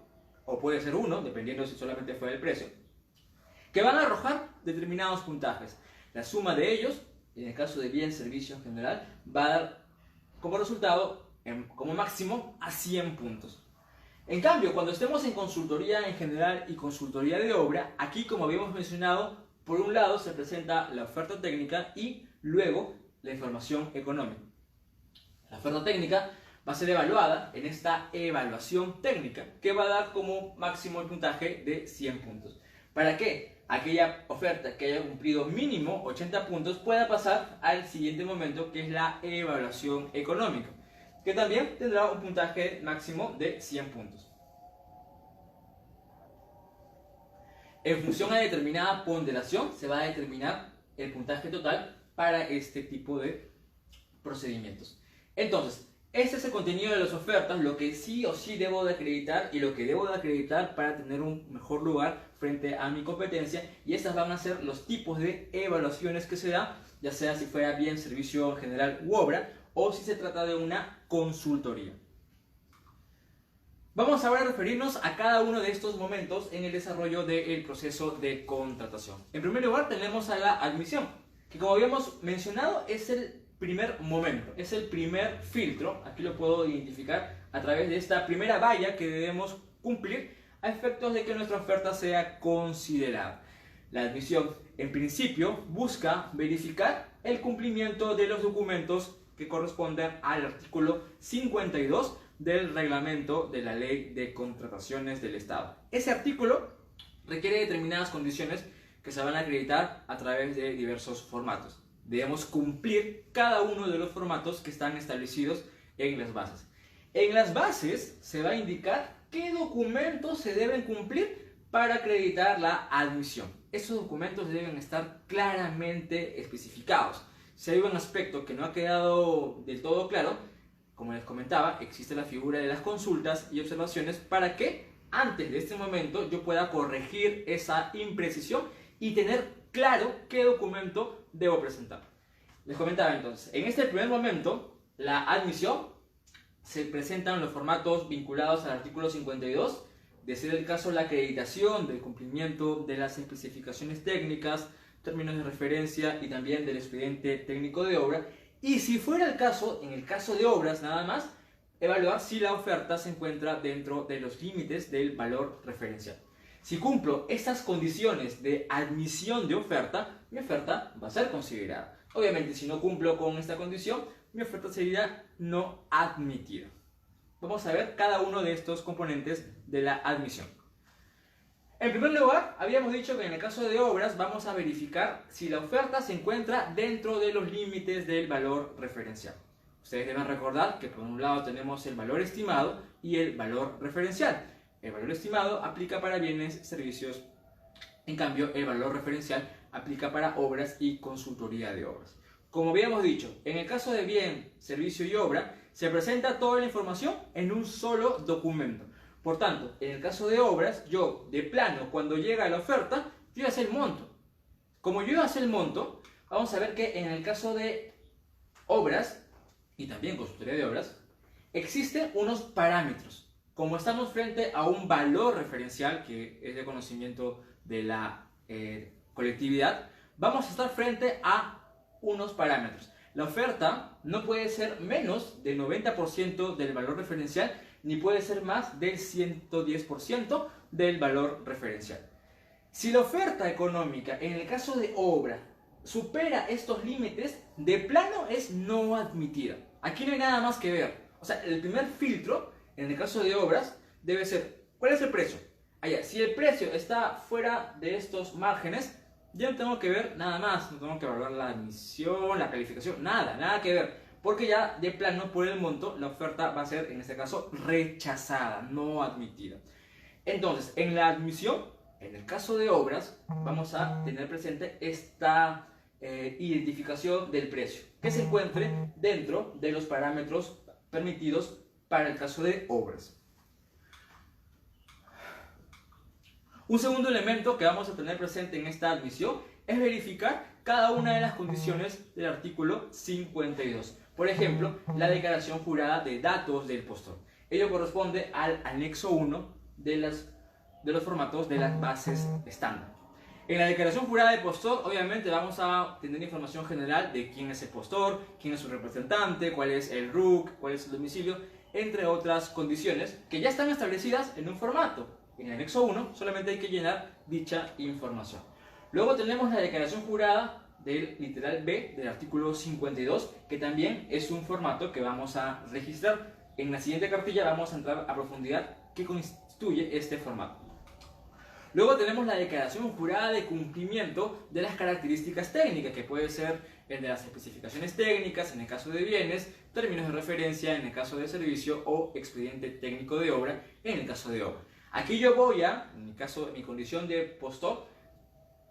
o puede ser uno, dependiendo si solamente fue el precio, que van a arrojar determinados puntajes. La suma de ellos, en el caso de bien, servicio en general, va a dar como resultado como máximo a 100 puntos. En cambio, cuando estemos en consultoría en general y consultoría de obra, aquí, como habíamos mencionado, por un lado se presenta la oferta técnica y luego la información económica. La oferta técnica va a ser evaluada en esta evaluación técnica, que va a dar como máximo el puntaje de 100 puntos. ¿Para qué? Aquella oferta que haya cumplido mínimo 80 puntos pueda pasar al siguiente momento, que es la evaluación económica, que también tendrá un puntaje máximo de 100 puntos. En función a determinada ponderación se va a determinar el puntaje total para este tipo de procedimientos. Entonces, este es el contenido de las ofertas, lo que sí o sí debo de acreditar y lo que debo de acreditar para tener un mejor lugar frente a mi competencia, y estas van a ser los tipos de evaluaciones que se da, ya sea si fuera bien servicio general u obra o si se trata de una consultoría. Vamos ahora a referirnos a cada uno de estos momentos en el desarrollo del proceso de contratación. En primer lugar tenemos a la admisión, que como habíamos mencionado es el primer momento, es el primer filtro. Aquí lo puedo identificar a través de esta primera valla que debemos cumplir a efectos de que nuestra oferta sea considerada. La admisión, en principio, busca verificar el cumplimiento de los documentos que corresponden al artículo 52 del reglamento de la Ley de Contrataciones del Estado. Ese artículo requiere determinadas condiciones que se van a acreditar a través de diversos formatos. Debemos cumplir cada uno de los formatos que están establecidos en las bases. En las bases se va a indicar qué documentos se deben cumplir para acreditar la admisión. Esos documentos deben estar claramente especificados. Si hay un aspecto que no ha quedado del todo claro, como les comentaba, existe la figura de las consultas y observaciones para que antes de este momento yo pueda corregir esa imprecisión y tener claro qué documento debo presentar. Les comentaba entonces, en este primer momento, la admisión se presenta en los formatos vinculados al artículo 52, de ser el caso la acreditación del cumplimiento de las especificaciones técnicas, términos de referencia y también del expediente técnico de obra. Y si fuera el caso, en el caso de obras nada más, evaluar si la oferta se encuentra dentro de los límites del valor referencial. Si cumplo estas condiciones de admisión de oferta, mi oferta va a ser considerada. Obviamente, si no cumplo con esta condición, mi oferta sería no admitida. Vamos a ver cada uno de estos componentes de la admisión. En primer lugar, habíamos dicho que en el caso de obras vamos a verificar si la oferta se encuentra dentro de los límites del valor referencial. Ustedes deben recordar que por un lado tenemos el valor estimado y el valor referencial. El valor estimado aplica para bienes, servicios, en cambio el valor referencial aplica para obras y consultoría de obras. Como habíamos dicho, en el caso de bien, servicio y obra, se presenta toda la información en un solo documento. Por tanto, en el caso de obras, yo de plano, cuando llega la oferta, yo ya sé el monto. Como yo ya sé el monto, vamos a ver que en el caso de obras, y también consultoría de obras, existen unos parámetros. Como estamos frente a un valor referencial, que es de conocimiento de la colectividad, vamos a estar frente a unos parámetros. La oferta no puede ser menos del 90% del valor referencial, ni puede ser más del 110% del valor referencial. Si la oferta económica, en el caso de obra, supera estos límites, de plano es no admitida. Aquí no hay nada más que ver. O sea, el primer filtro, en el caso de obras, debe ser, ¿cuál es el precio? Si el precio está fuera de estos márgenes, ya no tengo que ver nada más, no tengo que evaluar la admisión, la calificación, nada que ver. Porque ya de plano, por el monto, la oferta va a ser, en este caso, rechazada, no admitida. Entonces, en la admisión, en el caso de obras, vamos a tener presente esta identificación del precio, que se encuentre dentro de los parámetros permitidos para el caso de obras. Un segundo elemento que vamos a tener presente en esta admisión es verificar cada una de las condiciones del artículo 52. Por ejemplo, la declaración jurada de datos del postor. Ello corresponde al anexo 1 de los formatos de las bases estándar. En la declaración jurada de postor, obviamente vamos a tener información general de quién es el postor, quién es su representante, cuál es el RUC, cuál es el domicilio, entre otras condiciones que ya están establecidas en un formato. En el anexo 1 solamente hay que llenar dicha información. Luego tenemos la declaración jurada del literal B del artículo 52, que también es un formato que vamos a registrar. En la siguiente cartilla vamos a entrar a profundidad qué constituye este formato. Luego tenemos la declaración jurada de cumplimiento de las características técnicas, que puede ser el de las especificaciones técnicas en el caso de bienes, términos de referencia en el caso de servicio o expediente técnico de obra en el caso de obra. Aquí yo voy a, en mi caso, en mi condición de postor,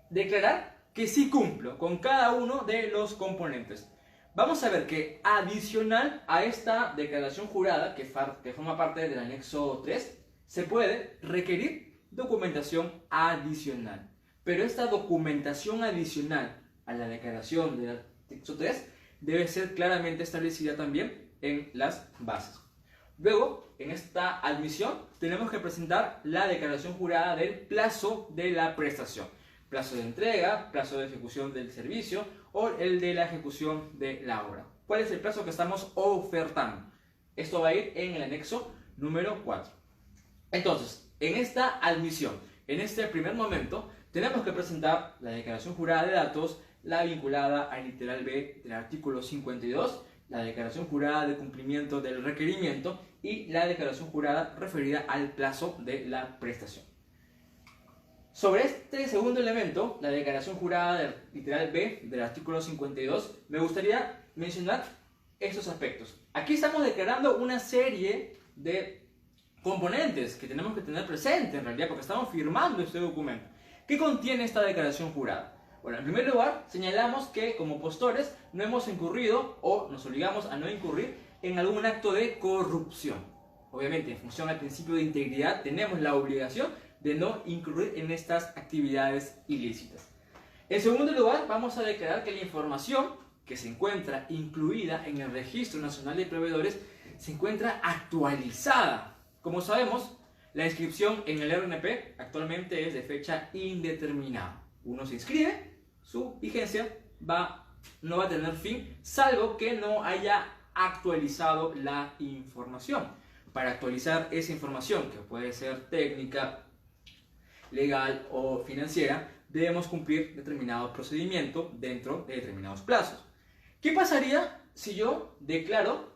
declarar que sí cumplo con cada uno de los componentes. Vamos a ver que adicional a esta declaración jurada, que forma parte del anexo 3, se puede requerir documentación adicional. Pero esta documentación adicional a la declaración del anexo 3 debe ser claramente establecida también en las bases. Luego, en esta admisión, tenemos que presentar la declaración jurada del plazo de la prestación. Plazo de entrega, plazo de ejecución del servicio o el de la ejecución de la obra. ¿Cuál es el plazo que estamos ofertando? Esto va a ir en el anexo número 4. Entonces, en esta admisión, en este primer momento, tenemos que presentar la declaración jurada de datos, la vinculada al literal B del artículo 52, la declaración jurada de cumplimiento del requerimiento y la declaración jurada referida al plazo de la prestación. Sobre este segundo elemento, la declaración jurada del literal B del artículo 52, me gustaría mencionar estos aspectos. Aquí estamos declarando una serie de componentes que tenemos que tener presente en realidad porque estamos firmando este documento. ¿Qué contiene esta declaración jurada? Bueno, en primer lugar, señalamos que como postores no hemos incurrido o nos obligamos a no incurrir en algún acto de corrupción. Obviamente, en función al principio de integridad, tenemos la obligación de no incurrir en estas actividades ilícitas. En segundo lugar, vamos a declarar que la información que se encuentra incluida en el Registro Nacional de Proveedores se encuentra actualizada. Como sabemos, la inscripción en el RNP actualmente es de fecha indeterminada. Uno se inscribe, su vigencia no va a tener fin, salvo que no haya actualizado la información. Para actualizar esa información, que puede ser técnica, legal o financiera, debemos cumplir determinados procedimientos dentro de determinados plazos. ¿Qué pasaría si yo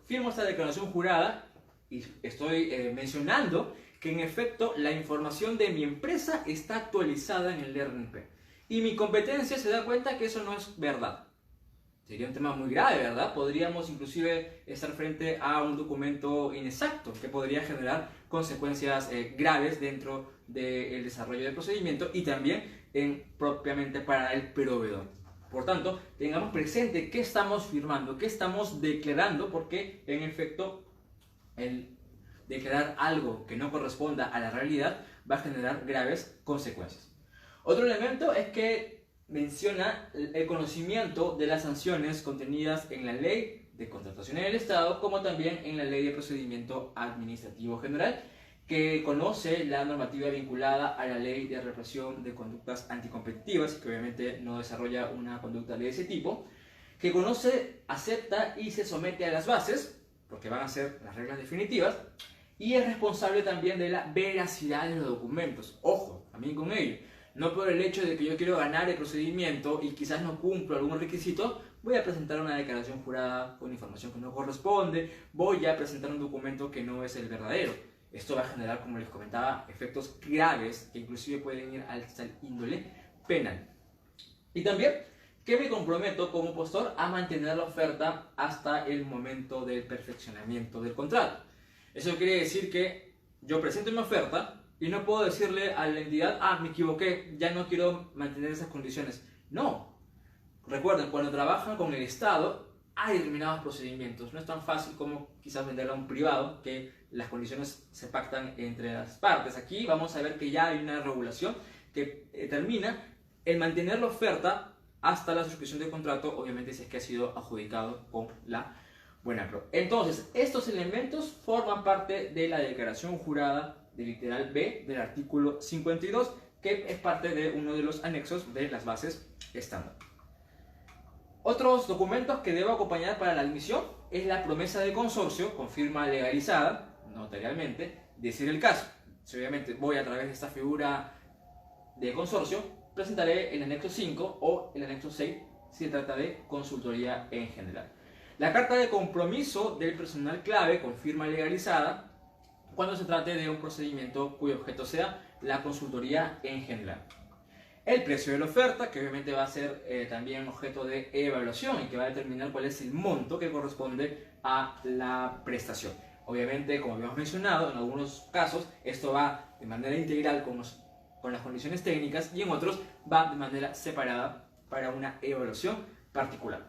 firmo esta declaración jurada y estoy mencionando que en efecto la información de mi empresa está actualizada en el RNP y mi competencia se da cuenta que eso no es verdad? Sería un tema muy grave, ¿verdad? Podríamos inclusive estar frente a un documento inexacto que podría generar consecuencias graves dentro del desarrollo del procedimiento y también propiamente para el proveedor. Por tanto, tengamos presente qué estamos firmando, qué estamos declarando, porque en efecto el declarar algo que no corresponda a la realidad va a generar graves consecuencias. Otro elemento es que menciona el conocimiento de las sanciones contenidas en la Ley de Contratación del Estado, como también en la Ley de Procedimiento Administrativo General, que conoce la normativa vinculada a la Ley de Represión de Conductas Anticompetitivas, que obviamente no desarrolla una conducta de ese tipo, que conoce, acepta y se somete a las bases, porque van a ser las reglas definitivas, y es responsable también de la veracidad de los documentos. Ojo, también con ello. No por el hecho de que yo quiero ganar el procedimiento y quizás no cumplo algún requisito, voy a presentar una declaración jurada con información que no corresponde, voy a presentar un documento que no es el verdadero. Esto va a generar, como les comentaba, efectos graves que inclusive pueden ir al índole penal. Y también que me comprometo como postor a mantener la oferta hasta el momento del perfeccionamiento del contrato. Eso quiere decir que yo presento mi oferta y no puedo decirle a la entidad, me equivoqué, ya no quiero mantener esas condiciones. No. Recuerden, cuando trabajan con el Estado, hay determinados procedimientos. No es tan fácil como quizás venderlo a un privado, que las condiciones se pactan entre las partes. Aquí vamos a ver que ya hay una regulación que determina el mantener la oferta hasta la suscripción del contrato, obviamente si es que ha sido adjudicado con la buena pro. Entonces, estos elementos forman parte de la declaración jurada del literal B del artículo 52 que es parte de uno de los anexos de las bases estándar. Otros documentos que debo acompañar para la admisión es la promesa de consorcio con firma legalizada, notarialmente, de ser el caso. Si obviamente voy a través de esta figura de consorcio, presentaré el anexo 5 o el anexo 6 si se trata de consultoría en general. La carta de compromiso del personal clave con firma legalizada cuando se trate de un procedimiento cuyo objeto sea la consultoría en general. El precio de la oferta, que obviamente va a ser también objeto de evaluación y que va a determinar cuál es el monto que corresponde a la prestación. Obviamente, como habíamos mencionado, en algunos casos esto va de manera integral con las condiciones técnicas y en otros va de manera separada para una evaluación particular.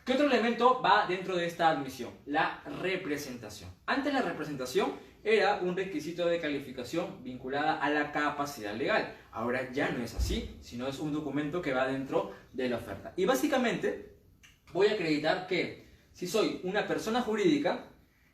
¿Qué otro elemento va dentro de esta admisión? La representación. Antes la representación era un requisito de calificación vinculada a la capacidad legal. Ahora ya no es así, sino es un documento que va dentro de la oferta. Y básicamente voy a acreditar que si soy una persona jurídica,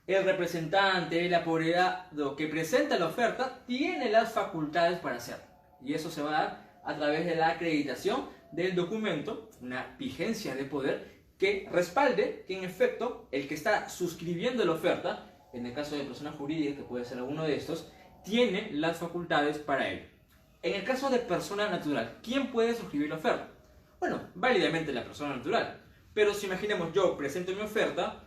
el representante, el apoderado que presenta la oferta tiene las facultades para hacerlo. Y eso se va a dar a través de la acreditación del documento, una vigencia de poder que respalde que en efecto el que está suscribiendo la oferta, en el caso de persona jurídica, que puede ser alguno de estos, tiene las facultades para ello. En el caso de persona natural, ¿quién puede suscribir la oferta? Bueno, válidamente la persona natural. Pero si imaginemos yo presento mi oferta,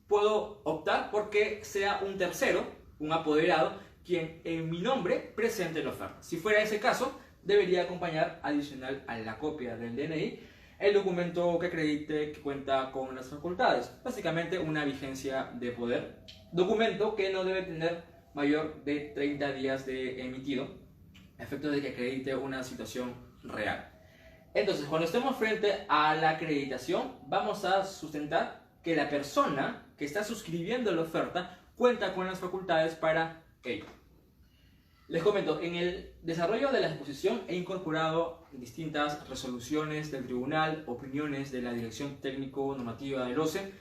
puedo optar por que sea un tercero, un apoderado, quien en mi nombre presente la oferta. Si fuera ese caso, debería acompañar adicional a la copia del DNI el documento que acredite que cuenta con las facultades. Básicamente una vigencia de poder. Documento que no debe tener mayor de 30 días de emitido, a efectos de que acredite una situación real. Entonces, cuando estemos frente a la acreditación, vamos a sustentar que la persona que está suscribiendo la oferta cuenta con las facultades para ello. Les comento, en el desarrollo de la exposición he incorporado distintas resoluciones del tribunal, opiniones de la Dirección Técnico-Normativa del OCE,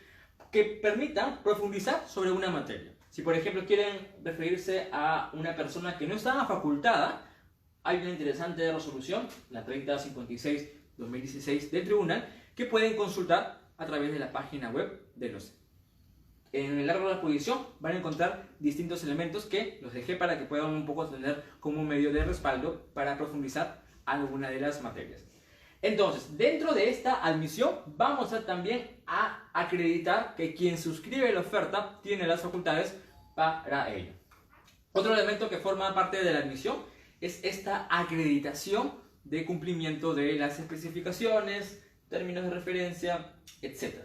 que permitan profundizar sobre una materia. Si por ejemplo quieren referirse a una persona que no está facultada, hay una interesante resolución, la 3056-2016 del tribunal, que pueden consultar a través de la página web del OCE. En el largo de la exposición van a encontrar distintos elementos que los dejé para que puedan un poco tener como medio de respaldo para profundizar alguna de las materias. Entonces, dentro de esta admisión vamos a también a acreditar que quien suscribe la oferta tiene las facultades para ello. Otro elemento que forma parte de la admisión es esta acreditación de cumplimiento de las especificaciones, términos de referencia, etc.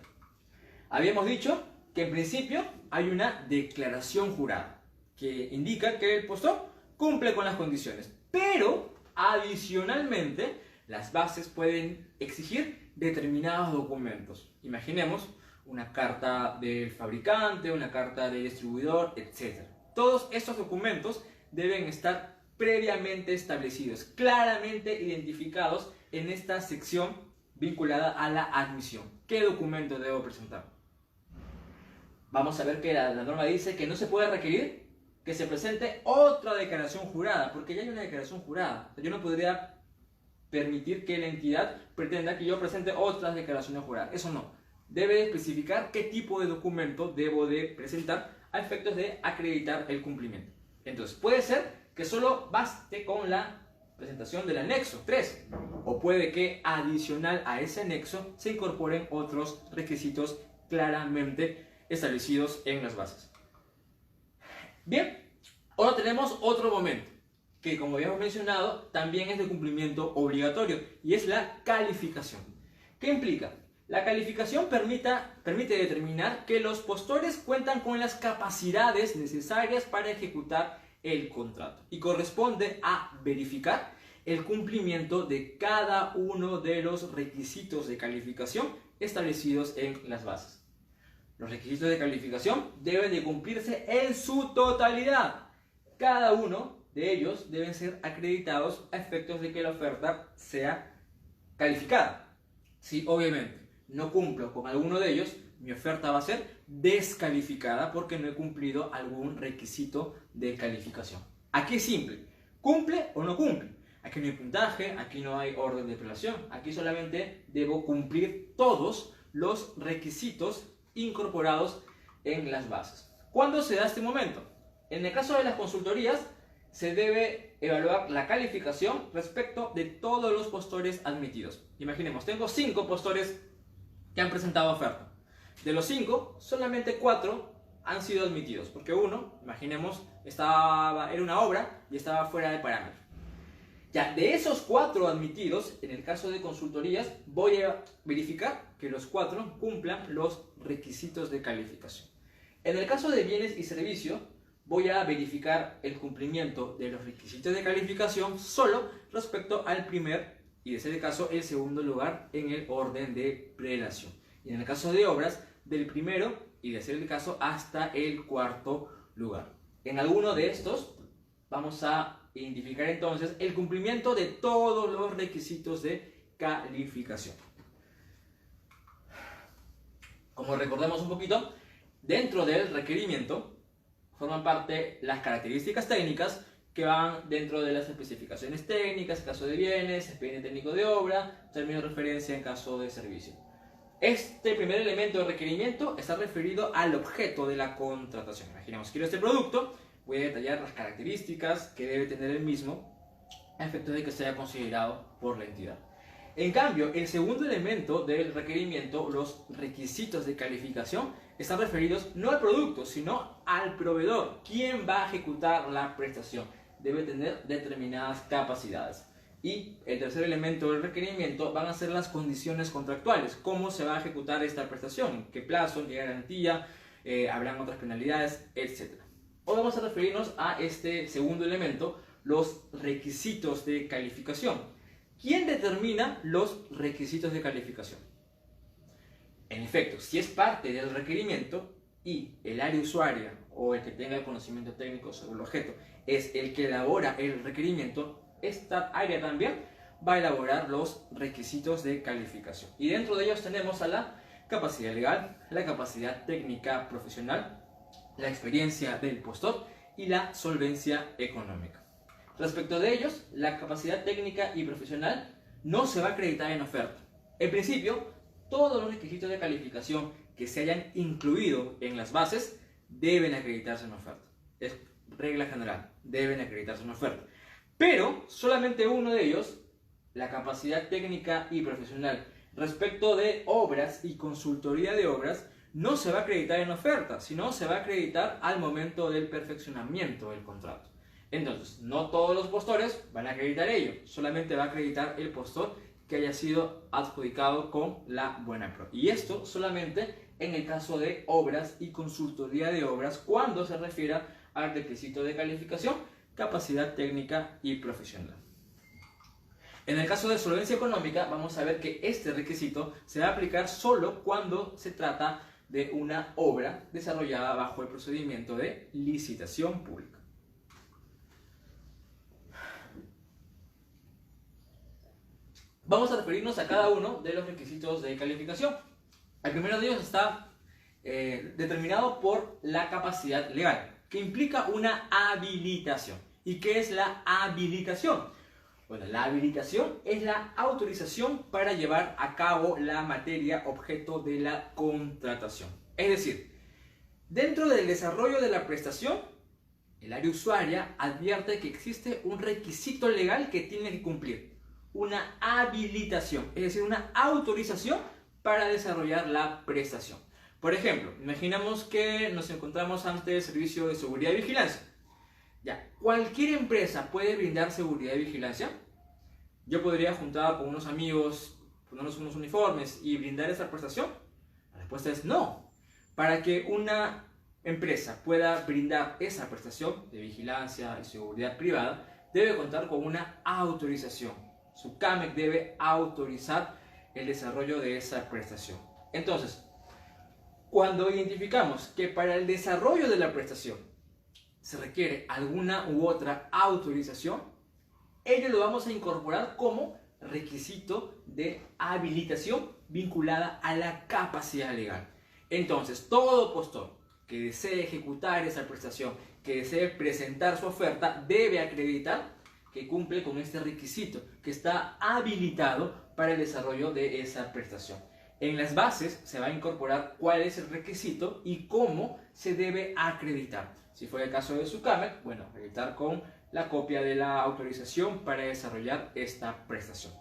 Habíamos dicho que en principio hay una declaración jurada que indica que el postor cumple con las condiciones, pero adicionalmente las bases pueden exigir determinados documentos. Imaginemos una carta del fabricante, una carta del distribuidor, etc. Todos estos documentos deben estar previamente establecidos, claramente identificados en esta sección vinculada a la admisión. ¿Qué documento debo presentar? Vamos a ver que la norma dice que no se puede requerir que se presente otra declaración jurada, porque ya hay una declaración jurada. Yo no podría permitir que la entidad pretenda que yo presente otras declaraciones juradas. Eso no. Debe especificar qué tipo de documento debo de presentar a efectos de acreditar el cumplimiento. Entonces, puede ser que solo baste con la presentación del anexo 3, o puede que adicional a ese anexo se incorporen otros requisitos claramente establecidos en las bases. Bien, ahora tenemos otro momento que, como habíamos mencionado, también es de cumplimiento obligatorio, y es la calificación. ¿Qué implica? La calificación permite determinar que los postores cuentan con las capacidades necesarias para ejecutar el contrato y corresponde a verificar el cumplimiento de cada uno de los requisitos de calificación establecidos en las bases. Los requisitos de calificación deben de cumplirse en su totalidad. Cada uno de ellos deben ser acreditados a efectos de que la oferta sea calificada. Si obviamente no cumplo con alguno de ellos, mi oferta va a ser descalificada porque no he cumplido algún requisito de calificación. Aquí es simple. ¿Cumple o no cumple? Aquí no hay puntaje, aquí no hay orden de prelación, aquí solamente debo cumplir todos los requisitos incorporados en las bases. ¿Cuándo se da este momento? En el caso de las consultorías, se debe evaluar la calificación respecto de todos los postores admitidos. Imaginemos, tengo 5 postores que han presentado oferta. De los 5, solamente 4 han sido admitidos, porque uno, imaginemos, era una obra y estaba fuera de parámetro. Ya, de esos 4 admitidos, en el caso de consultorías, voy a verificar que los 4 cumplan los requisitos de calificación. En el caso de bienes y servicios, voy a verificar el cumplimiento de los requisitos de calificación solo respecto al primer y, de ser caso, el segundo lugar en el orden de prelación. Y en el caso de obras, del primero y, de ser el caso, hasta el cuarto lugar. En alguno de estos vamos a identificar entonces el cumplimiento de todos los requisitos de calificación. Como recordamos un poquito, dentro del requerimiento forman parte las características técnicas que van dentro de las especificaciones técnicas en caso de bienes, expediente técnico de obra, término de referencia en caso de servicio. Este primer elemento de requerimiento está referido al objeto de la contratación. Imaginemos, quiero este producto, voy a detallar las características que debe tener el mismo a efectos de que sea considerado por la entidad. En cambio, el segundo elemento del requerimiento, los requisitos de calificación, están referidos no al producto, sino al proveedor. ¿Quién va a ejecutar la prestación? Debe tener determinadas capacidades. Y el tercer elemento del requerimiento van a ser las condiciones contractuales. ¿Cómo se va a ejecutar esta prestación? ¿En qué plazo? ¿En qué garantía? ¿Habrán otras penalidades? Etcétera. Hoy vamos a referirnos a este segundo elemento, los requisitos de calificación. ¿Quién determina los requisitos de calificación? En efecto, si es parte del requerimiento y el área usuaria o el que tenga el conocimiento técnico sobre el objeto es el que elabora el requerimiento, esta área también va a elaborar los requisitos de calificación. Y dentro de ellos tenemos a la capacidad legal, la capacidad técnica profesional, la experiencia del postor y la solvencia económica. Respecto de ellos, la capacidad técnica y profesional no se va a acreditar en oferta. En principio, todos los requisitos de calificación que se hayan incluido en las bases deben acreditarse en oferta. Es regla general, deben acreditarse en oferta. Pero solamente uno de ellos, la capacidad técnica y profesional respecto de obras y consultoría de obras, no se va a acreditar en oferta, sino se va a acreditar al momento del perfeccionamiento del contrato. Entonces, no todos los postores van a acreditar ello, solamente va a acreditar el postor que haya sido adjudicado con la buena pro. Y esto solamente en el caso de obras y consultoría de obras, cuando se refiera al requisito de calificación, capacidad técnica y profesional. En el caso de solvencia económica, vamos a ver que este requisito se va a aplicar solo cuando se trata de una obra desarrollada bajo el procedimiento de licitación pública. Vamos a referirnos a cada uno de los requisitos de calificación. El primero de ellos está determinado por la capacidad legal, que implica una habilitación. ¿Y qué es la habilitación? Bueno, la habilitación es la autorización para llevar a cabo la materia objeto de la contratación. Es decir, dentro del desarrollo de la prestación, el área usuaria advierte que existe un requisito legal que tiene que cumplir. Una habilitación, es decir, una autorización para desarrollar la prestación. Por ejemplo, imaginamos que nos encontramos ante el servicio de seguridad y vigilancia. Ya, ¿cualquier empresa puede brindar seguridad y vigilancia? Yo podría juntar con unos amigos, ponernos unos uniformes y brindar esa prestación. La respuesta es no. Para que una empresa pueda brindar esa prestación de vigilancia y seguridad privada, debe contar con una autorización. Su CAMEC debe autorizar el desarrollo de esa prestación. Entonces, cuando identificamos que para el desarrollo de la prestación se requiere alguna u otra autorización, ello lo vamos a incorporar como requisito de habilitación vinculada a la capacidad legal. Entonces, todo postor que desee ejecutar esa prestación, que desee presentar su oferta, debe acreditar que cumple con este requisito, que está habilitado para el desarrollo de esa prestación. En las bases se va a incorporar cuál es el requisito y cómo se debe acreditar. Si fue el caso de SUCAMEC, bueno, acreditar con la copia de la autorización para desarrollar esta prestación.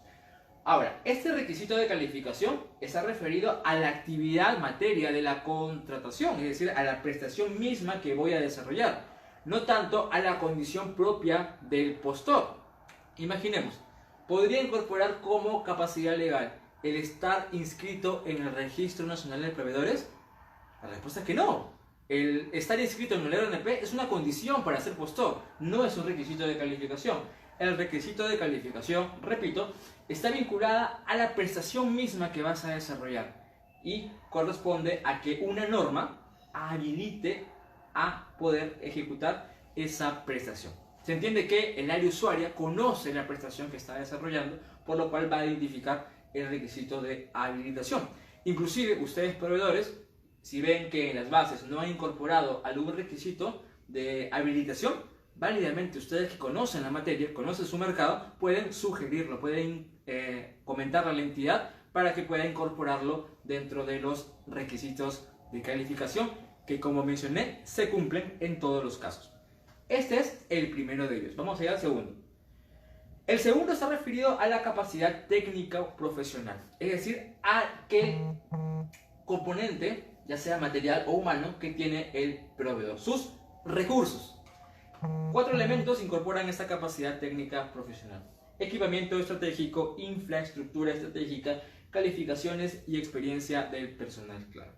Ahora, este requisito de calificación está referido a la actividad materia de la contratación, es decir, a la prestación misma que voy a desarrollar, no tanto a la condición propia del postor. Imaginemos, ¿podría incorporar como capacidad legal el estar inscrito en el Registro Nacional de Proveedores? La respuesta es que no. El estar inscrito en el RNP es una condición para ser postor, no es un requisito de calificación. El requisito de calificación, repito, está vinculada a la prestación misma que vas a desarrollar y corresponde a que una norma habilite a poder ejecutar esa prestación. Se entiende que el área usuaria conoce la prestación que está desarrollando, por lo cual va a identificar el requisito de habilitación. Inclusive ustedes proveedores, si ven que en las bases no han incorporado algún requisito de habilitación, válidamente ustedes que conocen la materia, conocen su mercado, pueden sugerirlo, pueden comentarle a la entidad para que pueda incorporarlo dentro de los requisitos de calificación que, como mencioné, se cumplen en todos los casos. Este es el primero de ellos. Vamos a ir al segundo. El segundo está referido a la capacidad técnica o profesional, es decir, a aquel componente, ya sea material o humano, que tiene el proveedor, sus recursos. 4 elementos incorporan esta capacidad técnica profesional: equipamiento estratégico, infraestructura estratégica, calificaciones y experiencia del personal clave.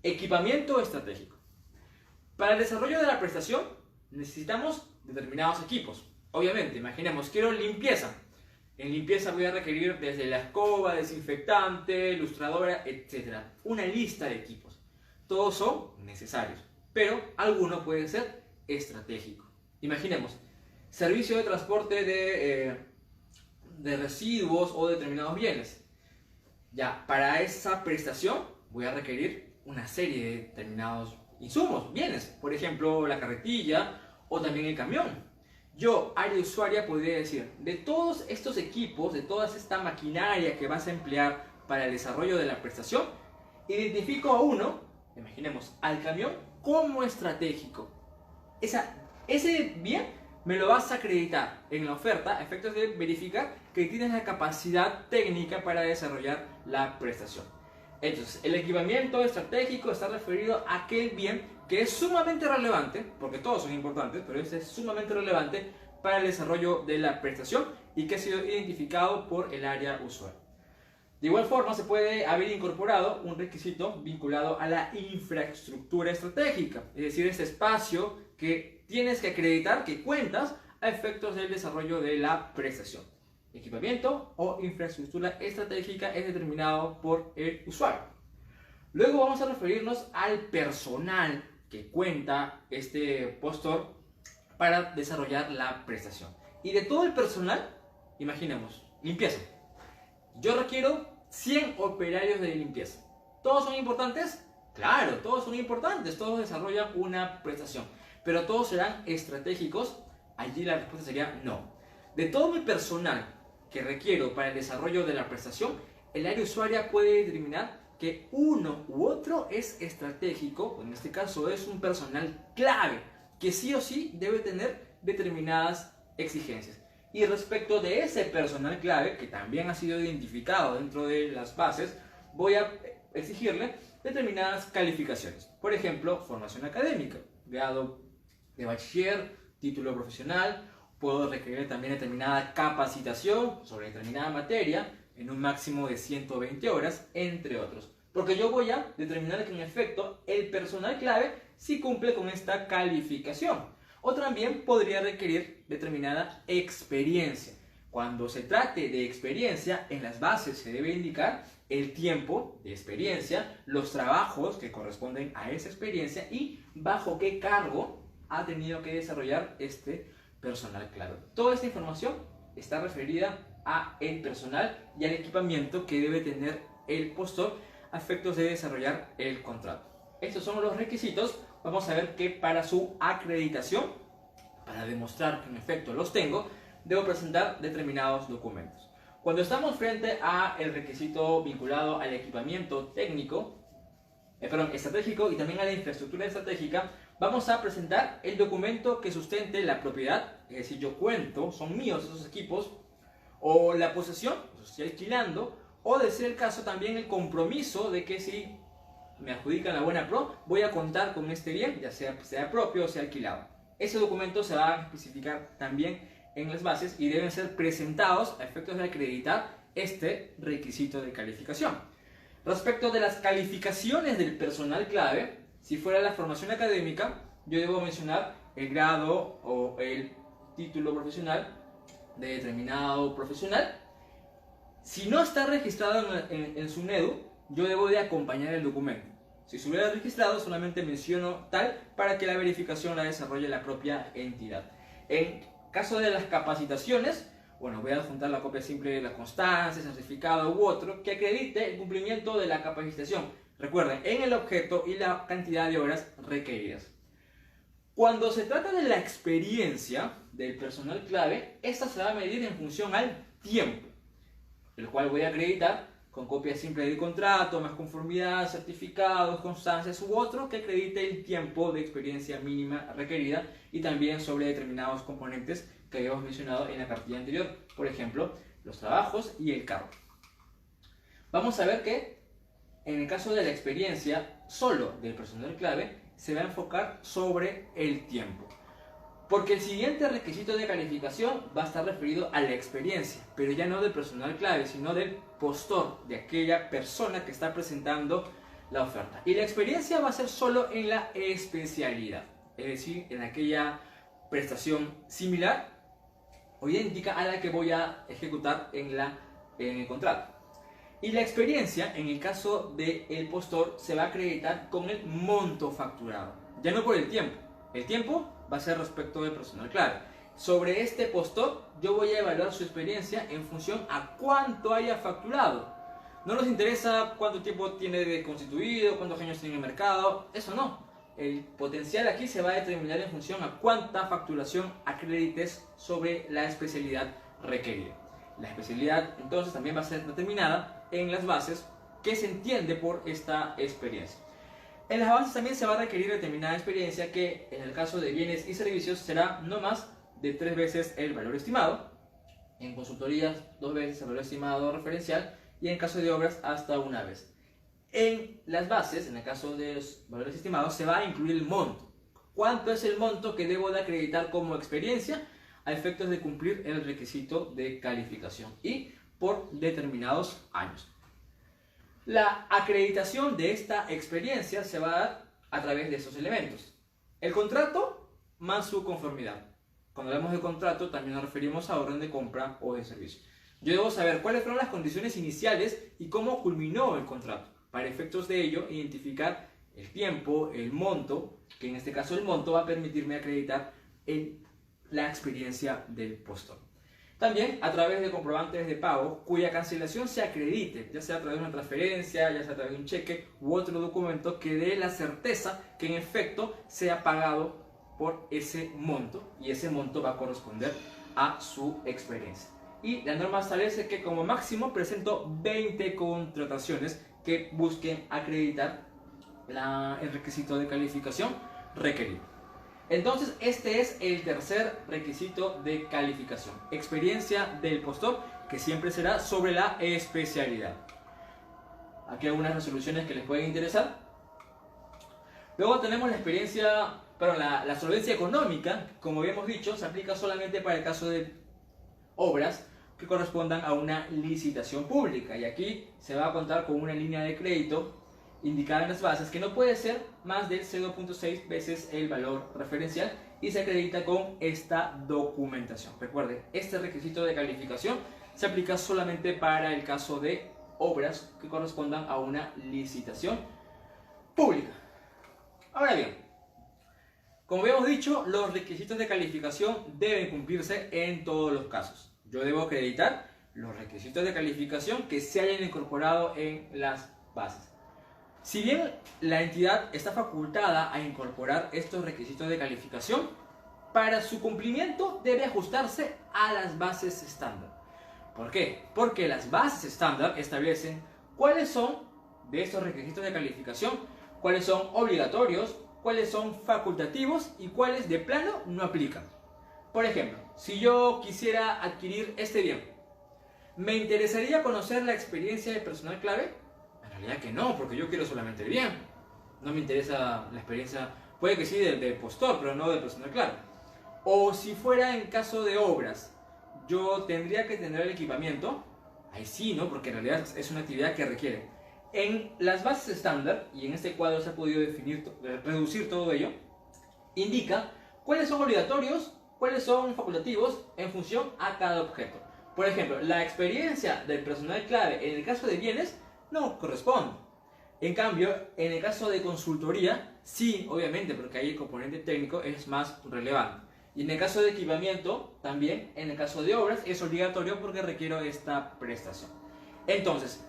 Equipamiento estratégico. Para el desarrollo de la prestación necesitamos determinados equipos. Obviamente, imaginemos, quiero limpieza. En limpieza voy a requerir desde la escoba, desinfectante, lustradora, etc. Una lista de equipos. Todos son necesarios, pero alguno puede ser estratégico. Imaginemos, servicio de transporte de residuos o determinados bienes. Ya, para esa prestación voy a requerir una serie de determinados insumos, bienes, por ejemplo la carretilla o también el camión. Yo, área usuaria, podría decir, de todos estos equipos, de toda esta maquinaria que vas a emplear para el desarrollo de la prestación, identifico a uno, imaginemos, al camión, como estratégico. Ese bien me lo vas a acreditar en la oferta a efectos de verificar que tienes la capacidad técnica para desarrollar la prestación. Entonces, el equipamiento estratégico está referido a aquel bien que es sumamente relevante, porque todos son importantes, pero este es sumamente relevante para el desarrollo de la prestación y que ha sido identificado por el área usuaria. De igual forma, se puede haber incorporado un requisito vinculado a la infraestructura estratégica, es decir, este espacio que tienes que acreditar que cuentas a efectos del desarrollo de la prestación. Equipamiento o infraestructura estratégica es determinado por el usuario. Luego vamos a referirnos al personal que cuenta este postor para desarrollar la prestación. Y de todo el personal, imaginemos, limpieza. Yo requiero 100 operarios de limpieza. ¿Todos son importantes? Claro, todos son importantes, todos desarrollan una prestación. Pero todos serán estratégicos. Allí la respuesta sería no. De todo mi personal que requiero para el desarrollo de la prestación, el área usuaria puede determinar que uno u otro es estratégico, en este caso es un personal clave, que sí o sí debe tener determinadas exigencias. Y respecto de ese personal clave, que también ha sido identificado dentro de las bases, voy a exigirle determinadas calificaciones. Por ejemplo, formación académica, grado de bachiller, título profesional. Puedo requerir también determinada capacitación sobre determinada materia en un máximo de 120 horas, entre otros. Porque yo voy a determinar que en efecto el personal clave sí cumple con esta calificación. O también podría requerir determinada experiencia. Cuando se trate de experiencia, en las bases se debe indicar el tiempo de experiencia, los trabajos que corresponden a esa experiencia y bajo qué cargo ha tenido que desarrollar este personal clave. Toda esta información está referida a el personal y al equipamiento que debe tener el postor a efectos de desarrollar el contrato. Estos son los requisitos. Vamos a ver que para su acreditación, para demostrar que en efecto los tengo, debo presentar determinados documentos. Cuando estamos frente a el requisito vinculado al equipamiento técnico, estratégico y también a la infraestructura estratégica, vamos a presentar el documento que sustente la propiedad, es decir, yo cuento, son míos esos equipos, o la posesión, los estoy alquilando, o de ser el caso también el compromiso de que si me adjudican la buena pro, voy a contar con este bien, ya sea propio o sea alquilado. Ese documento se va a especificar también en las bases y deben ser presentados a efectos de acreditar este requisito de calificación. Respecto de las calificaciones del personal clave, si fuera la formación académica, yo debo mencionar el grado o el título profesional de determinado profesional. Si no está registrado en su NEDU, yo debo de acompañar el documento. Si se hubiera registrado, solamente menciono tal para que la verificación la desarrolle la propia entidad. En caso de las capacitaciones, bueno, voy a adjuntar la copia simple de la constancia, certificado u otro que acredite el cumplimiento de la capacitación. Recuerden, en el objeto y la cantidad de horas requeridas. Cuando se trata de la experiencia del personal clave, esta se va a medir en función al tiempo, el cual voy a acreditar con copia simple del contrato, más conformidad, certificados, constancias u otro que acredite el tiempo de experiencia mínima requerida y también sobre determinados componentes que habíamos mencionado en la cartilla anterior, por ejemplo, los trabajos y el cargo. Vamos a ver que en el caso de la experiencia solo del personal clave se va a enfocar sobre el tiempo, porque el siguiente requisito de calificación va a estar referido a la experiencia, pero ya no del personal clave, sino del postor, de aquella persona que está presentando la oferta. Y la experiencia va a ser solo en la especialidad, es decir, en aquella prestación similar o idéntica a la que voy a ejecutar en el contrato. Y la experiencia, en el caso del postor, se va a acreditar con el monto facturado, ya no por el tiempo. El tiempo va a ser respecto del personal clave. Sobre este postor, yo voy a evaluar su experiencia en función a cuánto haya facturado. No nos interesa cuánto tiempo tiene de constituido, cuántos años tiene en el mercado, eso no. El potencial aquí se va a determinar en función a cuánta facturación acredites sobre la especialidad requerida. La especialidad entonces también va a ser determinada en las bases que se entiende por esta experiencia. En las bases también se va a requerir determinada experiencia que en el caso de bienes y servicios será no más de 3 veces el valor estimado, en consultorías 2 veces el valor estimado referencial y en caso de obras hasta 1 vez. En las bases, en el caso de los valores estimados, se va a incluir el monto. ¿Cuánto es el monto que debo de acreditar como experiencia a efectos de cumplir el requisito de calificación y por determinados años? La acreditación de esta experiencia se va a dar a través de esos elementos. El contrato más su conformidad. Cuando hablamos de contrato también nos referimos a orden de compra o de servicio. Yo debo saber cuáles fueron las condiciones iniciales y cómo culminó el contrato. Para efectos de ello, identificar el tiempo, el monto, que en este caso el monto va a permitirme acreditar la experiencia del postor. También a través de comprobantes de pago cuya cancelación se acredite, ya sea a través de una transferencia, ya sea a través de un cheque u otro documento que dé la certeza que en efecto sea pagado por ese monto y ese monto va a corresponder a su experiencia. Y la norma establece que como máximo presento 20 contrataciones que busquen acreditar el requisito de calificación requerido. Entonces este es el tercer requisito de calificación, experiencia del postor, que siempre será sobre la especialidad. Aquí algunas resoluciones que les pueden interesar. Luego tenemos la experiencia, la solvencia económica, como habíamos dicho, se aplica solamente para el caso de obras que correspondan a una licitación pública, y aquí se va a contar con una línea de crédito indicada en las bases que no puede ser más del 0.6 veces el valor referencial y se acredita con esta documentación. Recuerde, este requisito de calificación se aplica solamente para el caso de obras que correspondan a una licitación pública. Ahora bien, como habíamos dicho, los requisitos de calificación deben cumplirse en todos los casos. Yo debo acreditar los requisitos de calificación que se hayan incorporado en las bases. Si bien la entidad está facultada a incorporar estos requisitos de calificación, Para su cumplimiento debe ajustarse a las bases estándar. ¿Por qué? Porque las bases estándar establecen cuáles son de estos requisitos de calificación, cuáles son obligatorios, cuáles son facultativos y cuáles de plano no aplican. Por ejemplo, si yo quisiera adquirir este bien, ¿me interesaría conocer la experiencia del personal clave? En realidad que no, porque yo quiero solamente el bien. No me interesa la experiencia, puede que sí del postor, pero no del personal clave. O si fuera en caso de obras, yo tendría que tener el equipamiento. Ahí sí, ¿no? Porque en realidad es una actividad que requiere. En las bases estándar, y en este cuadro se ha podido reducir todo ello, indica cuáles son obligatorios, cuáles son facultativos en función a cada objeto. Por ejemplo, la experiencia del personal clave en el caso de bienes no corresponde. En cambio, en el caso de consultoría, sí, obviamente, porque ahí el componente técnico es más relevante. Y en el caso de equipamiento, también, en el caso de obras, es obligatorio porque requiero esta prestación. Entonces,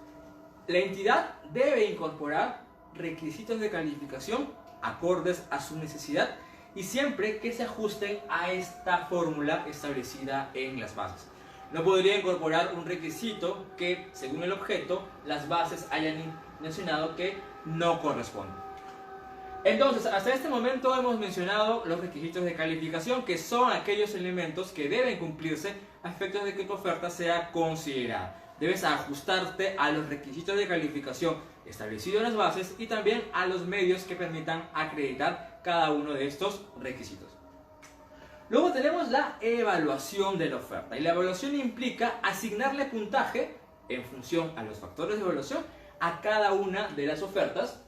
la entidad debe incorporar requisitos de calificación acordes a su necesidad y siempre que se ajusten a esta fórmula establecida en las bases. No podría incorporar un requisito que, según el objeto, las bases hayan mencionado que no corresponde. Entonces, hasta este momento hemos mencionado los requisitos de calificación, que son aquellos elementos que deben cumplirse a efectos de que tu oferta sea considerada. Debes ajustarte a los requisitos de calificación establecidos en las bases y también a los medios que permitan acreditar cada uno de estos requisitos. Luego tenemos la evaluación de la oferta, y la evaluación implica asignarle puntaje en función a los factores de evaluación a cada una de las ofertas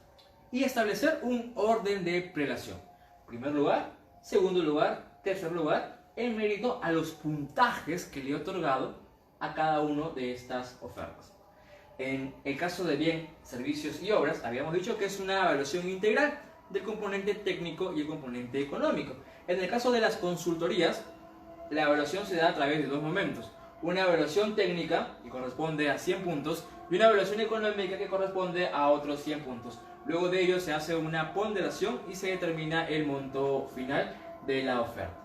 y establecer un orden de prelación. Primer lugar, segundo lugar, tercer lugar, en mérito a los puntajes que le he otorgado a cada una de estas ofertas. En el caso de bien, servicios y obras, habíamos dicho que es una evaluación integral del componente técnico y el componente económico. En el caso de las consultorías, la evaluación se da a través de dos momentos. Una evaluación técnica, que corresponde a 100 puntos, y una evaluación económica que corresponde a otros 100 puntos. Luego de ello se hace una ponderación y se determina el monto final de la oferta.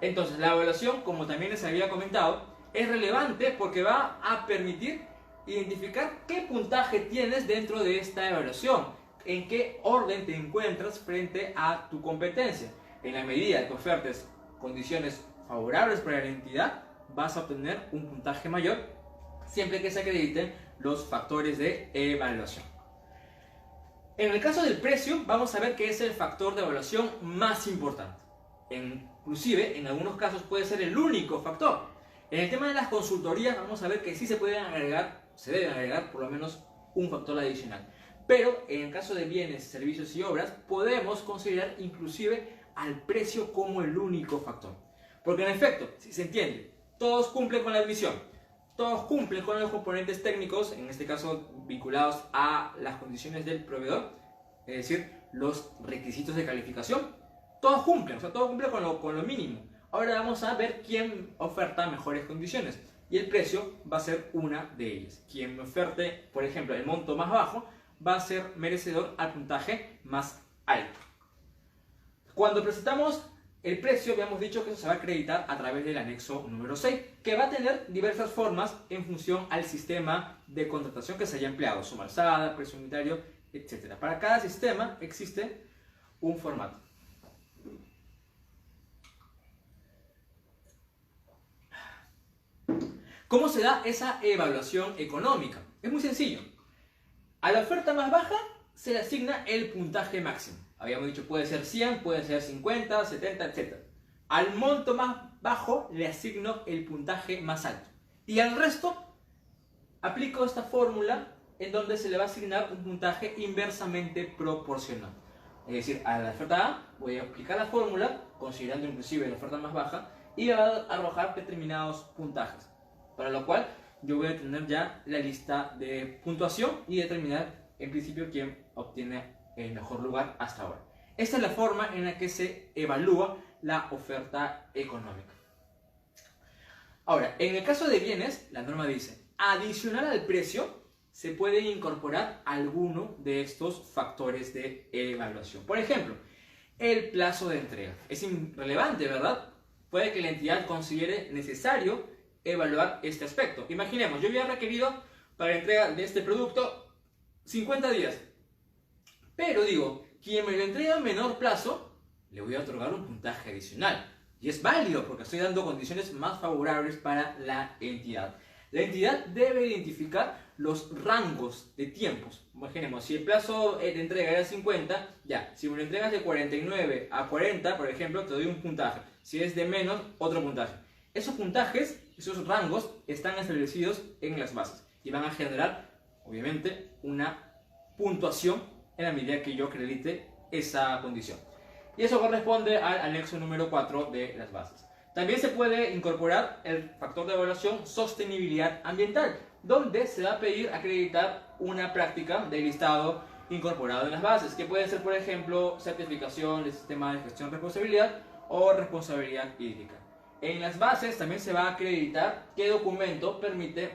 Entonces, la evaluación, como también les había comentado, es relevante porque va a permitir identificar qué puntaje tienes dentro de esta evaluación, en qué orden te encuentras frente a tu competencia. En la medida que ofertes condiciones favorables para la entidad, vas a obtener un puntaje mayor siempre que se acrediten los factores de evaluación. En el caso del precio, vamos a ver que es el factor de evaluación más importante. Inclusive, en algunos casos puede ser el único factor. En el tema de las consultorías, vamos a ver que sí se deben agregar por lo menos un factor adicional. Pero en el caso de bienes, servicios y obras, podemos considerar inclusive al precio como el único factor. Porque en efecto, si se entiende, todos cumplen con la admisión, todos cumplen con los componentes técnicos, en este caso vinculados a las condiciones del proveedor, es decir, los requisitos de calificación, todos cumplen, o sea, todos cumplen con lo mínimo. Ahora vamos a ver quién oferta mejores condiciones y el precio va a ser una de ellas. Quien me oferte, por ejemplo, el monto más bajo, va a ser merecedor al puntaje más alto. Cuando presentamos el precio, habíamos dicho que eso se va a acreditar a través del anexo número 6, que va a tener diversas formas en función al sistema de contratación que se haya empleado, suma alzada, precio unitario, etc. Para cada sistema existe un formato. ¿Cómo se da esa evaluación económica? Es muy sencillo. A la oferta más baja se le asigna el puntaje máximo. Habíamos dicho puede ser 100, puede ser 50, 70, etc. Al monto más bajo le asigno el puntaje más alto. Y al resto aplico esta fórmula en donde se le va a asignar un puntaje inversamente proporcional. Es decir, a la oferta A voy a aplicar la fórmula, considerando inclusive la oferta más baja, y va a arrojar determinados puntajes. Para lo cual yo voy a tener ya la lista de puntuación y determinar en principio quién obtiene el mejor lugar hasta ahora. Esta es la forma en la que se evalúa la oferta económica. Ahora, en el caso de bienes, la norma dice, adicional al precio, se pueden incorporar alguno de estos factores de evaluación. Por ejemplo, el plazo de entrega. Es irrelevante, ¿verdad? puede que la entidad considere necesario evaluar este aspecto. Imaginemos, yo había requerido para la entrega de este producto 50 días, pero digo, quien me lo entrega en menor plazo, le voy a otorgar un puntaje adicional. Y es válido porque estoy dando condiciones más favorables para la entidad. La entidad debe identificar los rangos de tiempos. Imaginemos, si el plazo de entrega era 50, ya, si me lo entregas de 49 a 40, por ejemplo, te doy un puntaje. Si es de menos, otro puntaje. Esos puntajes, esos rangos, están establecidos en las bases y van a generar, obviamente, una puntuación en la medida que yo acredite esa condición. Y eso corresponde al anexo número 4 de las bases. También se puede incorporar el factor de evaluación sostenibilidad ambiental, donde se va a pedir acreditar una práctica de listado incorporado en las bases, que puede ser, por ejemplo, certificación del sistema de gestión de responsabilidad o responsabilidad hídrica. En las bases también se va a acreditar qué documento permite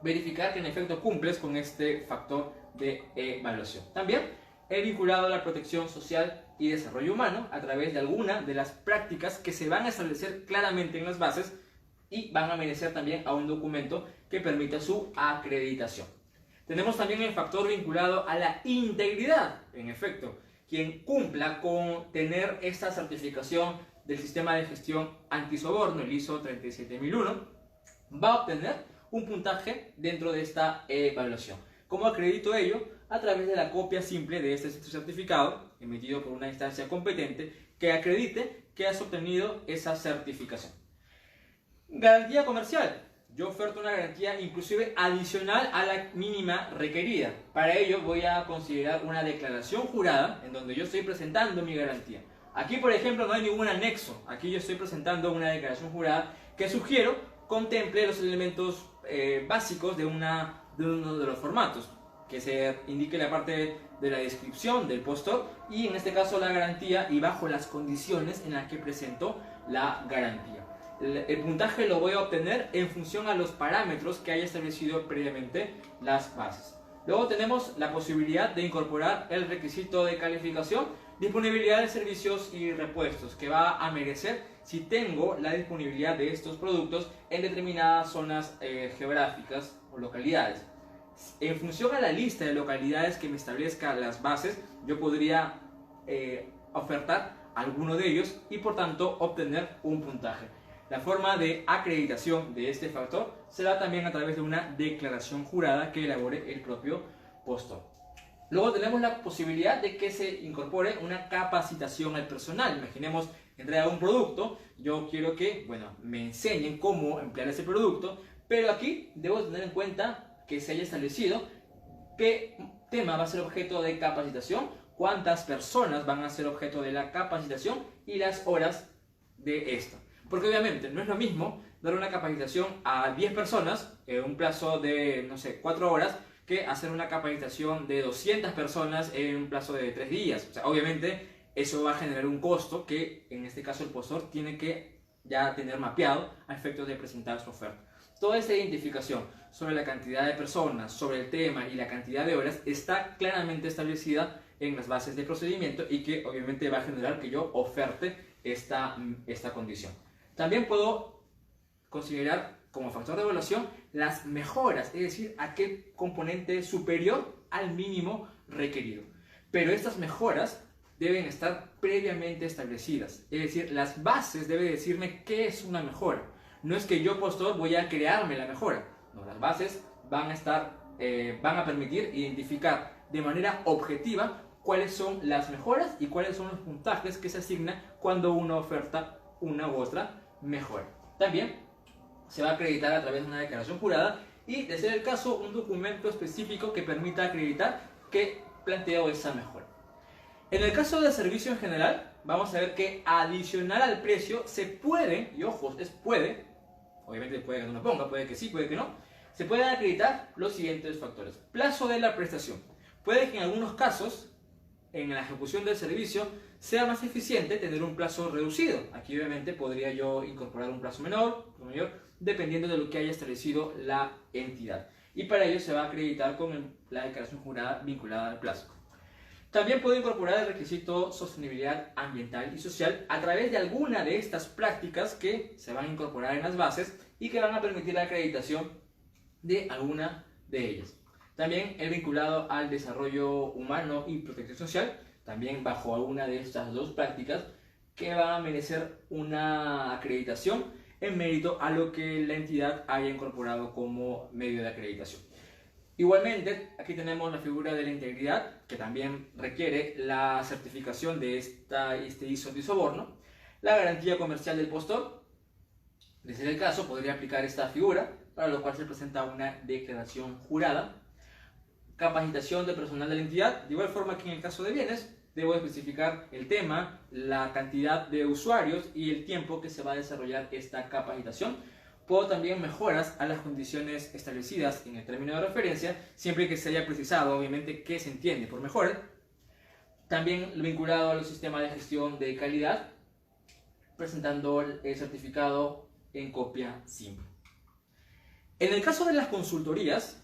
verificar que en efecto cumples con este factor de evaluación. También he vinculado a la protección social y desarrollo humano a través de alguna de las prácticas que se van a establecer claramente en las bases y van a merecer también a un documento que permita su acreditación. Tenemos también el factor vinculado a la integridad. En efecto, quien cumpla con tener esta certificación del sistema de gestión antisoborno, el ISO 37001, va a obtener un puntaje dentro de esta evaluación. ¿Cómo acredito ello? A través de la copia simple de este certificado emitido por una instancia competente que acredite que has obtenido esa certificación. Garantía comercial. Yo oferto una garantía inclusive adicional a la mínima requerida. Para ello voy a considerar una declaración jurada en donde yo estoy presentando mi garantía. Aquí, por ejemplo, no hay ningún anexo. Aquí yo estoy presentando una declaración jurada que sugiero contemple los elementos básicos de uno de los formatos. Que se indique la parte de la descripción del postor y en este caso la garantía y bajo las condiciones en las que presento la garantía. El puntaje lo voy a obtener en función a los parámetros que haya establecido previamente las bases. Luego tenemos la posibilidad de incorporar el requisito de calificación, disponibilidad de servicios y repuestos, que va a merecer si tengo la disponibilidad de estos productos en determinadas zonas geográficas o localidades. En función a la lista de localidades que me establezca las bases, yo podría ofertar alguno de ellos y por tanto obtener un puntaje. La forma de acreditación de este factor será también a través de una declaración jurada que elabore el propio postor. Luego tenemos la posibilidad de que se incorpore una capacitación al personal. Imaginemos entrega un producto, yo quiero que me enseñen cómo emplear ese producto, pero aquí debo tener en cuenta que se haya establecido qué tema va a ser objeto de capacitación, cuántas personas van a ser objeto de la capacitación y las horas de esta. Porque obviamente no es lo mismo dar una capacitación a 10 personas en un plazo de, 4 horas, que hacer una capacitación de 200 personas en un plazo de 3 días. O sea, obviamente eso va a generar un costo que en este caso el postor tiene que ya tener mapeado a efectos de presentar su oferta. Toda esta identificación sobre la cantidad de personas, sobre el tema y la cantidad de horas está claramente establecida en las bases de procedimiento y que obviamente va a generar que yo oferte esta condición. También puedo considerar como factor de evaluación las mejoras, es decir, aquel componente superior al mínimo requerido. Pero estas mejoras deben estar previamente establecidas, es decir, las bases deben decirme qué es una mejora. No es que yo, postor, voy a crearme la mejora. No, las bases van a permitir identificar de manera objetiva cuáles son las mejoras y cuáles son los puntajes que se asignan cuando uno oferta una u otra mejora. También se va a acreditar a través de una declaración jurada y, de ser el caso, un documento específico que permita acreditar que planteo esa mejora. En el caso del servicio en general, vamos a ver que adicional al precio se puede, y ojo, es puede, obviamente puede que no lo ponga, puede que sí, puede que no, se pueden acreditar los siguientes factores. Plazo de la prestación. Puede que en algunos casos, en la ejecución del servicio, sea más eficiente tener un plazo reducido. Aquí obviamente podría yo incorporar un plazo menor o mayor, dependiendo de lo que haya establecido la entidad. Y para ello se va a acreditar con la declaración jurada vinculada al plazo. También puedo incorporar el requisito sostenibilidad ambiental y social a través de alguna de estas prácticas que se van a incorporar en las bases y que van a permitir la acreditación de alguna de ellas. También el vinculado al desarrollo humano y protección social, también bajo alguna de estas dos prácticas que van a merecer una acreditación en mérito a lo que la entidad haya incorporado como medio de acreditación. Igualmente, aquí tenemos la figura de la integridad, que también requiere la certificación de este ISO antisoborno. La garantía comercial del postor, de ser el caso, podría aplicar esta figura, para lo cual se presenta una declaración jurada. Capacitación del personal de la entidad, de igual forma que en el caso de bienes, debo especificar el tema, la cantidad de usuarios y el tiempo que se va a desarrollar esta capacitación. Puedo también mejoras a las condiciones establecidas en el término de referencia, siempre que se haya precisado, obviamente, qué se entiende por mejora. También vinculado a los sistemas de gestión de calidad, presentando el certificado en copia simple. En el caso de las consultorías,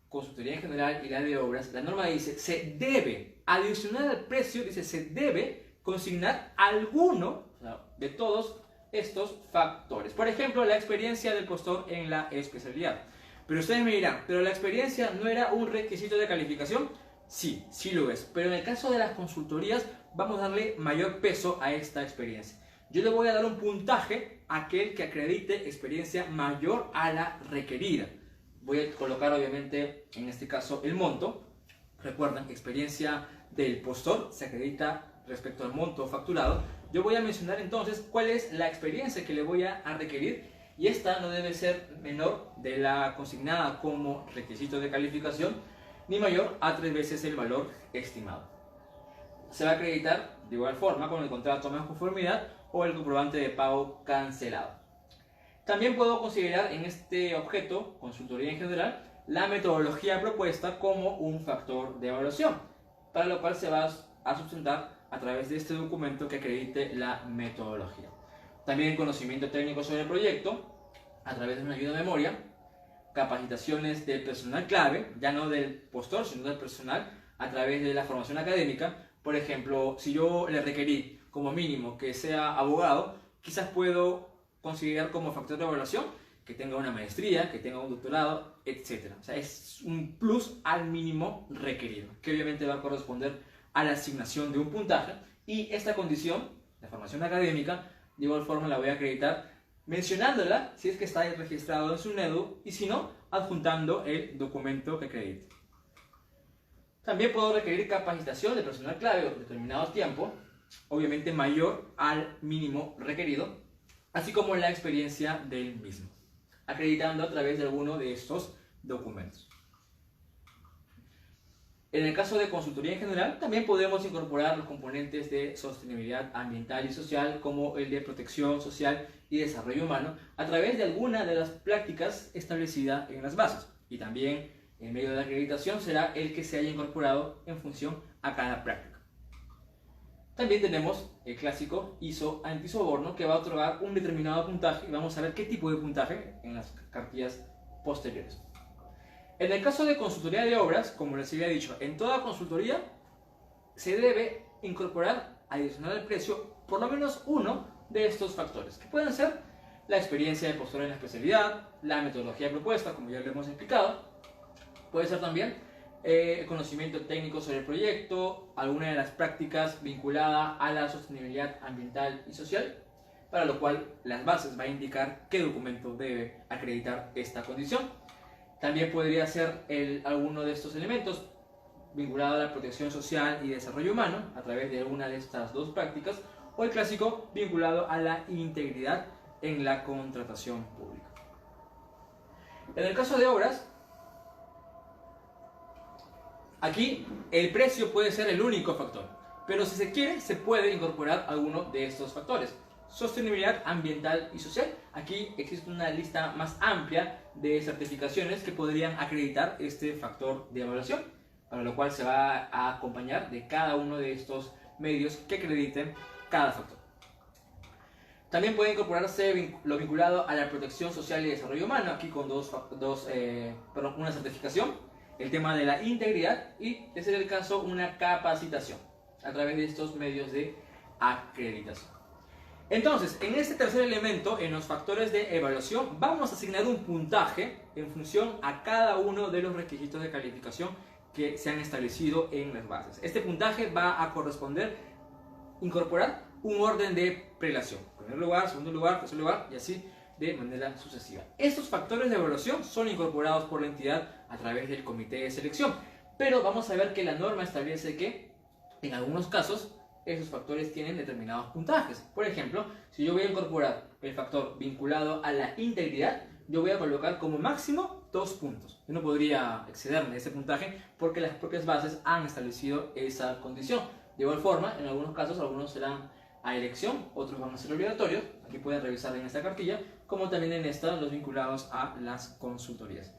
consultoría en general y la de obras, la norma dice, se debe, adicional al precio, dice, se debe consignar alguno, o sea, de todos estos factores. Por ejemplo, la experiencia del postor en la especialidad. Pero ustedes me dirán, ¿pero la experiencia no era un requisito de calificación? Sí, sí lo es. Pero en el caso de las consultorías, vamos a darle mayor peso a esta experiencia. Yo le voy a dar un puntaje a aquel que acredite experiencia mayor a la requerida. Voy a colocar, obviamente, en este caso, el monto. Recuerden, experiencia del postor se acredita respecto al monto facturado. Yo voy a mencionar entonces cuál es la experiencia que le voy a requerir y esta no debe ser menor de la consignada como requisito de calificación ni mayor a 3 veces el valor estimado. Se va a acreditar de igual forma con el contrato más conformidad o el comprobante de pago cancelado. También puedo considerar en este objeto, consultoría en general, la metodología propuesta como un factor de evaluación, para lo cual se va a sustentar a través de este documento que acredite la metodología. También conocimiento técnico sobre el proyecto, a través de una ayuda de memoria, capacitaciones del personal clave, ya no del postor, sino del personal, a través de la formación académica. Por ejemplo, si yo le requerí como mínimo que sea abogado, quizás puedo considerar como factor de evaluación que tenga una maestría, que tenga un doctorado, etc. O sea, es un plus al mínimo requerido, que obviamente va a corresponder a la asignación de un puntaje, y esta condición, la formación académica, de igual forma la voy a acreditar mencionándola si es que está registrado en su NEDU y si no, adjuntando el documento que acredite. También puedo requerir capacitación de personal clave por determinado tiempo, obviamente mayor al mínimo requerido, así como la experiencia del mismo, acreditando a través de alguno de estos documentos. En el caso de consultoría en general, también podemos incorporar los componentes de sostenibilidad ambiental y social, como el de protección social y desarrollo humano, a través de alguna de las prácticas establecidas en las bases. Y también el medio de acreditación será el que se haya incorporado en función a cada práctica. También tenemos el clásico ISO antisoborno, que va a otorgar un determinado puntaje, y vamos a ver qué tipo de puntaje en las cartillas posteriores. En el caso de consultoría de obras, como les había dicho, en toda consultoría se debe incorporar, adicional al precio, por lo menos uno de estos factores, que pueden ser la experiencia del postor en la especialidad, la metodología propuesta, como ya lo hemos explicado, puede ser también el conocimiento técnico sobre el proyecto, alguna de las prácticas vinculadas a la sostenibilidad ambiental y social, para lo cual las bases va a indicar qué documento debe acreditar esta condición. También podría ser alguno de estos elementos vinculado a la protección social y desarrollo humano a través de alguna de estas dos prácticas, o el clásico vinculado a la integridad en la contratación pública. En el caso de obras, aquí el precio puede ser el único factor, pero si se quiere se puede incorporar alguno de estos factores. Sostenibilidad ambiental y social. Aquí existe una lista más amplia de certificaciones que podrían acreditar este factor de evaluación, para lo cual se va a acompañar de cada uno de estos medios que acrediten cada factor. También puede incorporarse lo vinculado a la protección social y desarrollo humano, aquí con una certificación, el tema de la integridad y, de ser el caso, una capacitación a través de estos medios de acreditación. Entonces, en este tercer elemento, en los factores de evaluación, vamos a asignar un puntaje en función a cada uno de los requisitos de calificación que se han establecido en las bases. Este puntaje va a incorporar un orden de prelación. Primer lugar, segundo lugar, tercer lugar y así de manera sucesiva. Estos factores de evaluación son incorporados por la entidad a través del comité de selección, pero vamos a ver que la norma establece que en algunos casos esos factores tienen determinados puntajes. Por ejemplo, si yo voy a incorporar el factor vinculado a la integridad, yo voy a colocar como máximo 2 puntos. Yo no podría excederme de ese puntaje porque las propias bases han establecido esa condición. De igual forma, en algunos casos, algunos serán a elección, otros van a ser obligatorios. Aquí pueden revisar en esta cartilla, como también en esta los vinculados a las consultorías.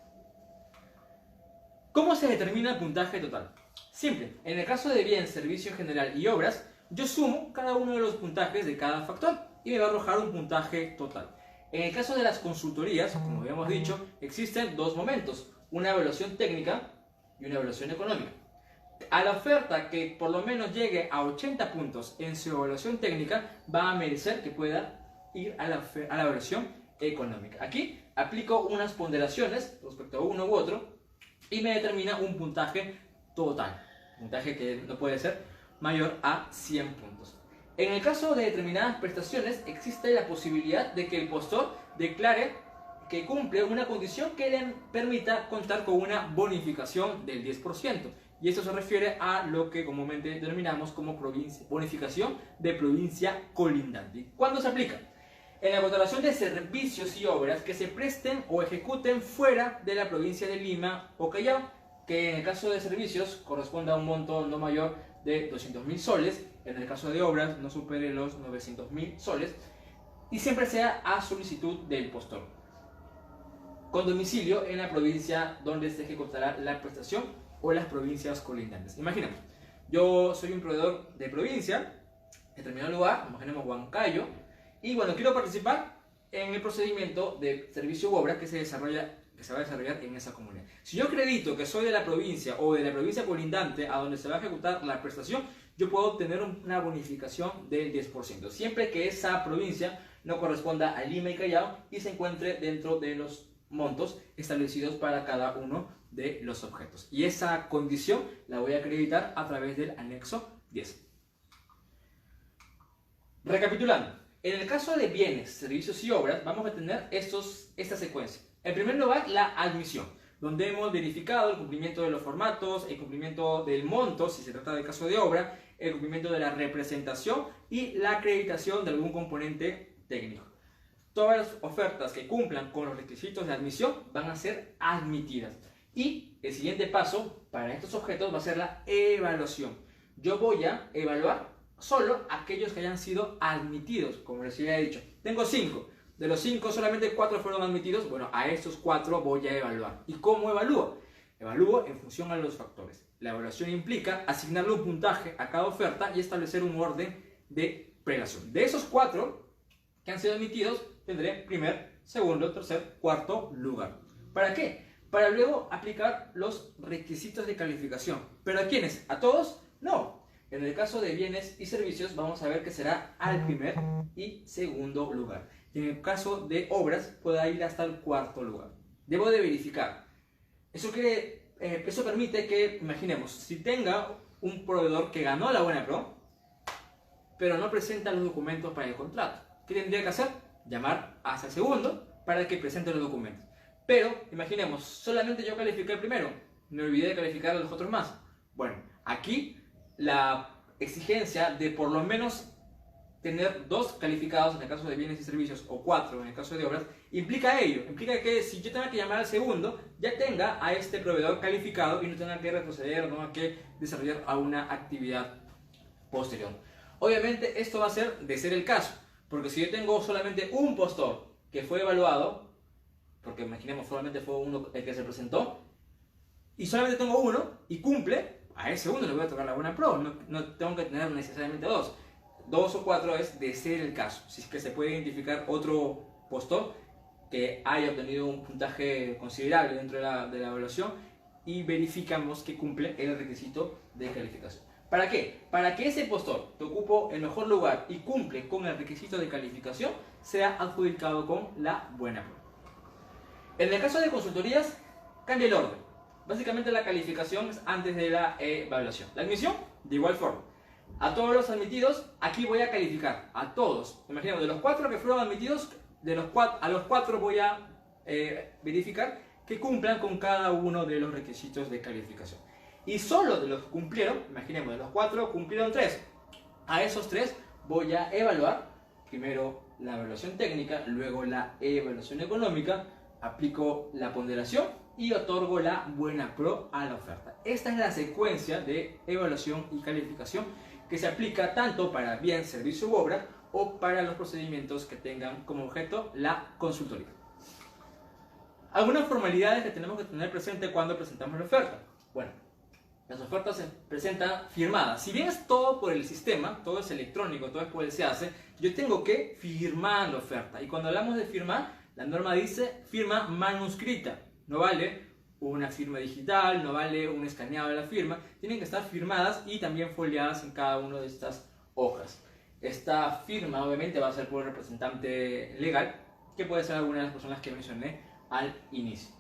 ¿Cómo se determina el puntaje total? Simple. En el caso de bien, servicio general y obras, yo sumo cada uno de los puntajes de cada factor y me va a arrojar un puntaje total. En el caso de las consultorías, como habíamos dicho, existen dos momentos, una evaluación técnica y una evaluación económica. A la oferta que por lo menos llegue a 80 puntos en su evaluación técnica, va a merecer que pueda ir a la evaluación económica. Aquí aplico unas ponderaciones respecto a uno u otro y me determina un puntaje total, puntaje que no puede ser mayor a 100 puntos. En el caso de determinadas prestaciones, existe la posibilidad de que el postor declare que cumple una condición que le permita contar con una bonificación del 10%. Y esto se refiere a lo que comúnmente denominamos como bonificación de provincia colindante. ¿Cuándo se aplica? En la contratación de servicios y obras que se presten o ejecuten fuera de la provincia de Lima o Callao, que en el caso de servicios corresponde a un monto no mayor de 200.000 soles, en el caso de obras no supere los 900.000 soles, y siempre sea a solicitud del postor, con domicilio en la provincia donde se ejecutará la prestación o las provincias colindantes. Imaginemos, yo soy un proveedor de provincia, en determinado lugar, imaginemos Huancayo, y bueno, quiero participar en el procedimiento de servicio u obra que se va a desarrollar en esa comunidad. Si yo acredito que soy de la provincia o de la provincia colindante a donde se va a ejecutar la prestación, yo puedo obtener una bonificación del 10%, siempre que esa provincia no corresponda a Lima y Callao y se encuentre dentro de los montos establecidos para cada uno de los objetos. Y esa condición la voy a acreditar a través del anexo 10. Recapitulando, en el caso de bienes, servicios y obras, vamos a tener esta secuencia. En primer lugar, la admisión, donde hemos verificado el cumplimiento de los formatos, el cumplimiento del monto, si se trata de caso de obra, el cumplimiento de la representación y la acreditación de algún componente técnico. Todas las ofertas que cumplan con los requisitos de admisión van a ser admitidas. Y el siguiente paso para estos objetos va a ser la evaluación. Yo voy a evaluar solo aquellos que hayan sido admitidos, como les había dicho. Tengo 5. De los 5, solamente 4 fueron admitidos. Bueno, a estos 4 voy a evaluar. ¿Y cómo evalúo? Evalúo en función a los factores. La evaluación implica asignarle un puntaje a cada oferta y establecer un orden de prelación. De esos 4 que han sido admitidos, tendré primer, segundo, tercer, cuarto lugar. ¿Para qué? Para luego aplicar los requisitos de calificación. ¿Pero a quiénes? ¿A todos? No. En el caso de bienes y servicios vamos a ver que será al primer y segundo lugar. Y en el caso de obras puede ir hasta el cuarto lugar. Debo de verificar. Eso permite que, imaginemos, si tenga un proveedor que ganó la Buena Pro, pero no presenta los documentos para el contrato. ¿Qué tendría que hacer? Llamar hasta el segundo para que presente los documentos. Pero, imaginemos, solamente yo califiqué el primero, me olvidé de calificar a los otros más. Bueno, aquí la exigencia de por lo menos tener 2 calificados en el caso de bienes y servicios o 4 en el caso de obras, implica ello. Implica que si yo tenga que llamar al segundo, ya tenga a este proveedor calificado y no tenga que retroceder o no tenga que desarrollar a una actividad posterior. Obviamente esto va a ser de ser el caso, porque si yo tengo solamente un postor que fue evaluado, porque imaginemos solamente fue uno el que se presentó, y solamente tengo uno y cumple, a ese uno le voy a tocar la Buena Pro, no tengo que tener necesariamente 2. 2 o 4 es de ser el caso. Si es que se puede identificar otro postor que haya obtenido un puntaje considerable dentro de la evaluación y verificamos que cumple el requisito de calificación. ¿Para qué? Para que ese postor que ocupó el mejor lugar y cumple con el requisito de calificación sea adjudicado con la buena prueba. En el caso de consultorías, cambia el orden. Básicamente la calificación es antes de la evaluación. La admisión, de igual forma. A todos los admitidos, aquí voy a calificar. A todos. Imaginemos, de los 4 que fueron admitidos, a los 4 voy a verificar que cumplan con cada uno de los requisitos de calificación. Y solo de los que cumplieron, imaginemos, de los 4 cumplieron 3. A esos 3 voy a evaluar primero la evaluación técnica, luego la evaluación económica, aplico la ponderación y otorgo la buena pro a la oferta. Esta es la secuencia de evaluación y calificación que se aplica tanto para bien, servicio u obra o para los procedimientos que tengan como objeto la consultoría. Algunas formalidades que tenemos que tener presente cuando presentamos la oferta. Bueno, las ofertas se presentan firmadas. Si bien es todo por el sistema, todo es electrónico, todo es por el SEACE, yo tengo que firmar la oferta. Y cuando hablamos de firmar, la norma dice firma manuscrita. No vale una firma digital, no vale un escaneado de la firma. Tienen que estar firmadas y también foliadas en cada una de estas hojas. Esta firma obviamente va a ser por el representante legal, que puede ser alguna de las personas que mencioné al inicio.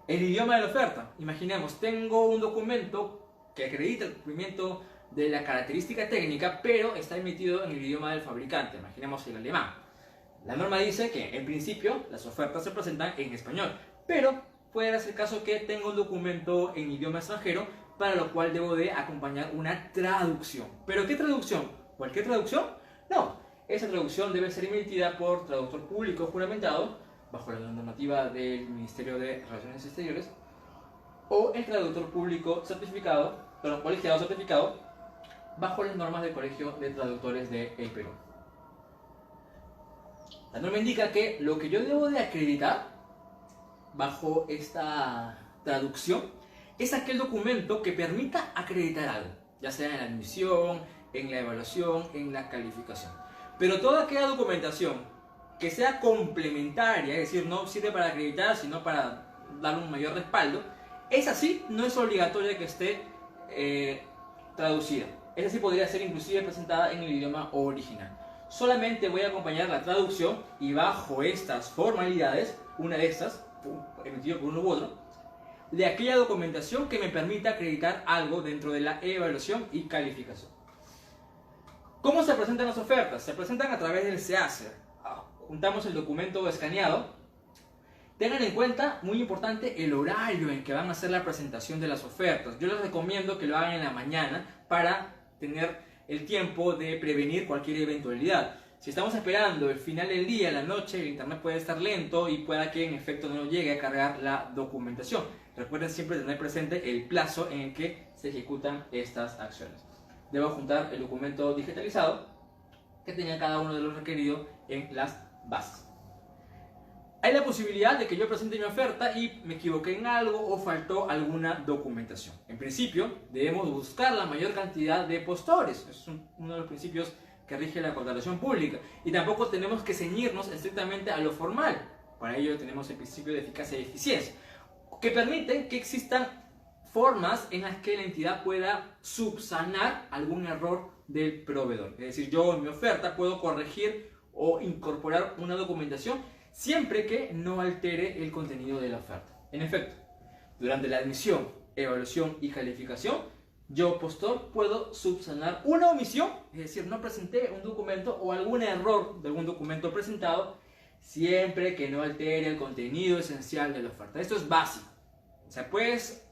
El idioma de la oferta. Imaginemos, tengo un documento que acredita el cumplimiento de la característica técnica, pero está emitido en el idioma del fabricante. Imaginemos el alemán. La norma dice que, en principio, las ofertas se presentan en español, pero puede darse el caso que tenga un documento en idioma extranjero, para lo cual debo de acompañar una traducción. ¿Pero qué traducción? ¿Cualquier traducción? No. Esa traducción debe ser emitida por traductor público juramentado, bajo la normativa del Ministerio de Relaciones Exteriores, o el traductor público certificado, colegiado certificado, bajo las normas del Colegio de Traductores del Perú. La norma indica que lo que yo debo de acreditar bajo esta traducción es aquel documento que permita acreditar algo, ya sea en la admisión, en la evaluación, en la calificación. Pero toda aquella documentación que sea complementaria, es decir, no sirve para acreditar, sino para dar un mayor respaldo, esa sí no es obligatoria que esté traducida. Esa sí podría ser inclusive presentada en el idioma original. Solamente voy a acompañar la traducción y bajo estas formalidades, una de estas, emitido por uno u otro, de aquella documentación que me permita acreditar algo dentro de la evaluación y calificación. ¿Cómo se presentan las ofertas? Se presentan a través del SEACE. Juntamos el documento escaneado. Tengan en cuenta, muy importante, el horario en que van a hacer la presentación de las ofertas. Yo les recomiendo que lo hagan en la mañana para tener el tiempo de prevenir cualquier eventualidad. Si estamos esperando el final del día, la noche, el internet puede estar lento y pueda que en efecto no llegue a cargar la documentación. Recuerden siempre tener presente el plazo en el que se ejecutan estas acciones. Debo juntar el documento digitalizado que tenga cada uno de los requeridos en las bases. Hay la posibilidad de que yo presente mi oferta y me equivoqué en algo o faltó alguna documentación. En principio, debemos buscar la mayor cantidad de postores. Es uno de los principios que rige la contratación pública. Y tampoco tenemos que ceñirnos estrictamente a lo formal. Para ello tenemos el principio de eficacia y eficiencia, que permiten que existan formas en las que la entidad pueda subsanar algún error del proveedor. Es decir, yo en mi oferta puedo corregir o incorporar una documentación siempre que no altere el contenido de la oferta. En efecto, durante la admisión, evaluación y calificación, yo, postor, puedo subsanar una omisión, es decir, no presenté un documento o algún error de algún documento presentado, siempre que no altere el contenido esencial de la oferta. Esto es básico. O sea, puedes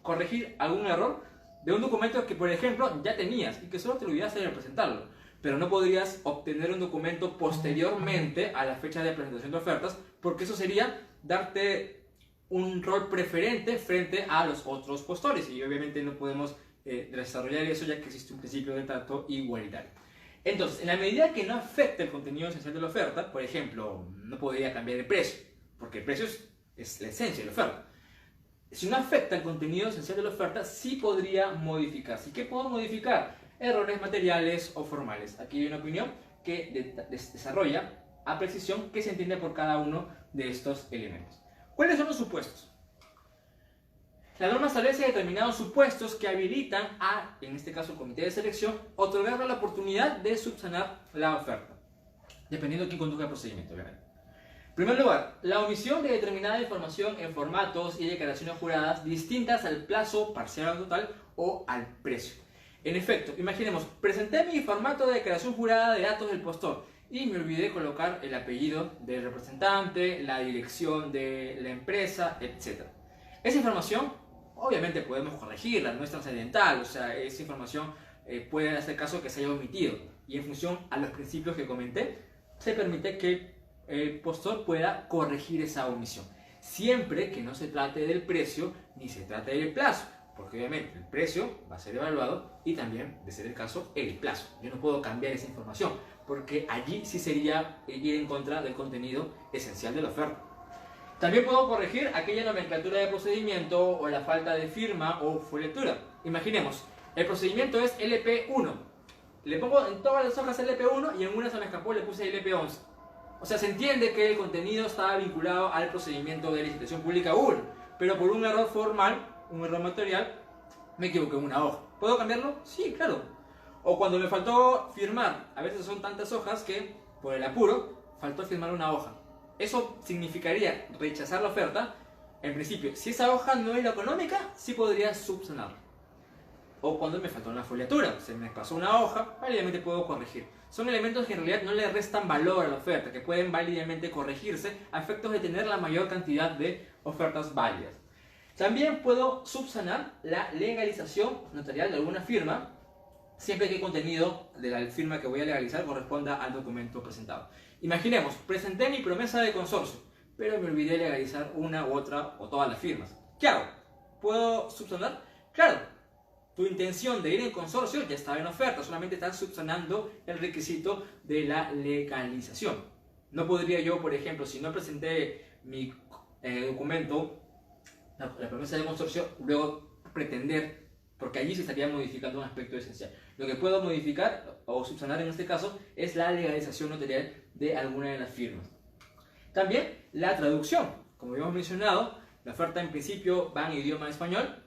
corregir algún error de un documento que, por ejemplo, ya tenías y que solo te olvidaste de presentarlo, pero no podrías obtener un documento posteriormente a la fecha de presentación de ofertas, porque eso sería darte un rol preferente frente a los otros postores, y obviamente no podemos desarrollar eso, ya que existe un principio de trato igualitario. Entonces, en la medida que no afecte el contenido esencial de la oferta, por ejemplo, no podría cambiar el precio, porque el precio es la esencia de la oferta. Si no afecta el contenido esencial de la oferta, sí podría modificarse. ¿Y qué puedo modificar? Errores materiales o formales. Aquí hay una opinión que desarrolla a precisión qué se entiende por cada uno de estos elementos. ¿Cuáles son los supuestos? La norma establece determinados supuestos que habilitan a, en este caso, el comité de selección, otorgarle la oportunidad de subsanar la oferta, dependiendo de quién conduzca el procedimiento, obviamente. En primer lugar, la omisión de determinada información en formatos y declaraciones juradas distintas al plazo parcial o total o al precio. En efecto, imaginemos, presenté mi formato de declaración jurada de datos del postor y me olvidé colocar el apellido del representante, la dirección de la empresa, etc. Esa información, obviamente podemos corregirla, no es trascendental, o sea, esa información puede hacer caso que se haya omitido y en función a los principios que comenté, se permite que el postor pueda corregir esa omisión, siempre que no se trate del precio ni se trate del plazo, porque obviamente el precio va a ser evaluado y también, de ser el caso, el plazo. Yo no puedo cambiar esa información, porque allí sí sería ir en contra del contenido esencial de la oferta. También puedo corregir aquella nomenclatura de procedimiento o la falta de firma o folletura. Imaginemos, el procedimiento es LP1. Le pongo en todas las hojas LP1 y en una se me escapó, le puse LP11. O sea, se entiende que el contenido estaba vinculado al procedimiento de licitación pública 1, pero por un error formal, un error material, me equivoqué en una hoja. ¿Puedo cambiarlo? Sí, claro. O cuando me faltó firmar, a veces son tantas hojas que, por el apuro, faltó firmar una hoja. Eso significaría rechazar la oferta. En principio, si esa hoja no es la económica, sí podría subsanarla. O cuando me faltó una foliatura, se me pasó una hoja, válidamente puedo corregir. Son elementos que en realidad no le restan valor a la oferta, que pueden válidamente corregirse a efectos de tener la mayor cantidad de ofertas válidas. También puedo subsanar la legalización notarial de alguna firma, siempre que el contenido de la firma que voy a legalizar corresponda al documento presentado. Imaginemos, presenté mi promesa de consorcio, pero me olvidé legalizar una u otra o todas las firmas. ¿Qué hago? ¿Puedo subsanar? Claro, tu intención de ir en consorcio ya estaba en oferta, solamente estás subsanando el requisito de la legalización. No podría yo, por ejemplo, si no presenté mi documento, la promesa de consorcio, luego pretender, porque allí se estaría modificando un aspecto esencial. Lo que puedo modificar o subsanar en este caso es la legalización notarial de alguna de las firmas. También la traducción. Como habíamos mencionado, la oferta en principio va en idioma español,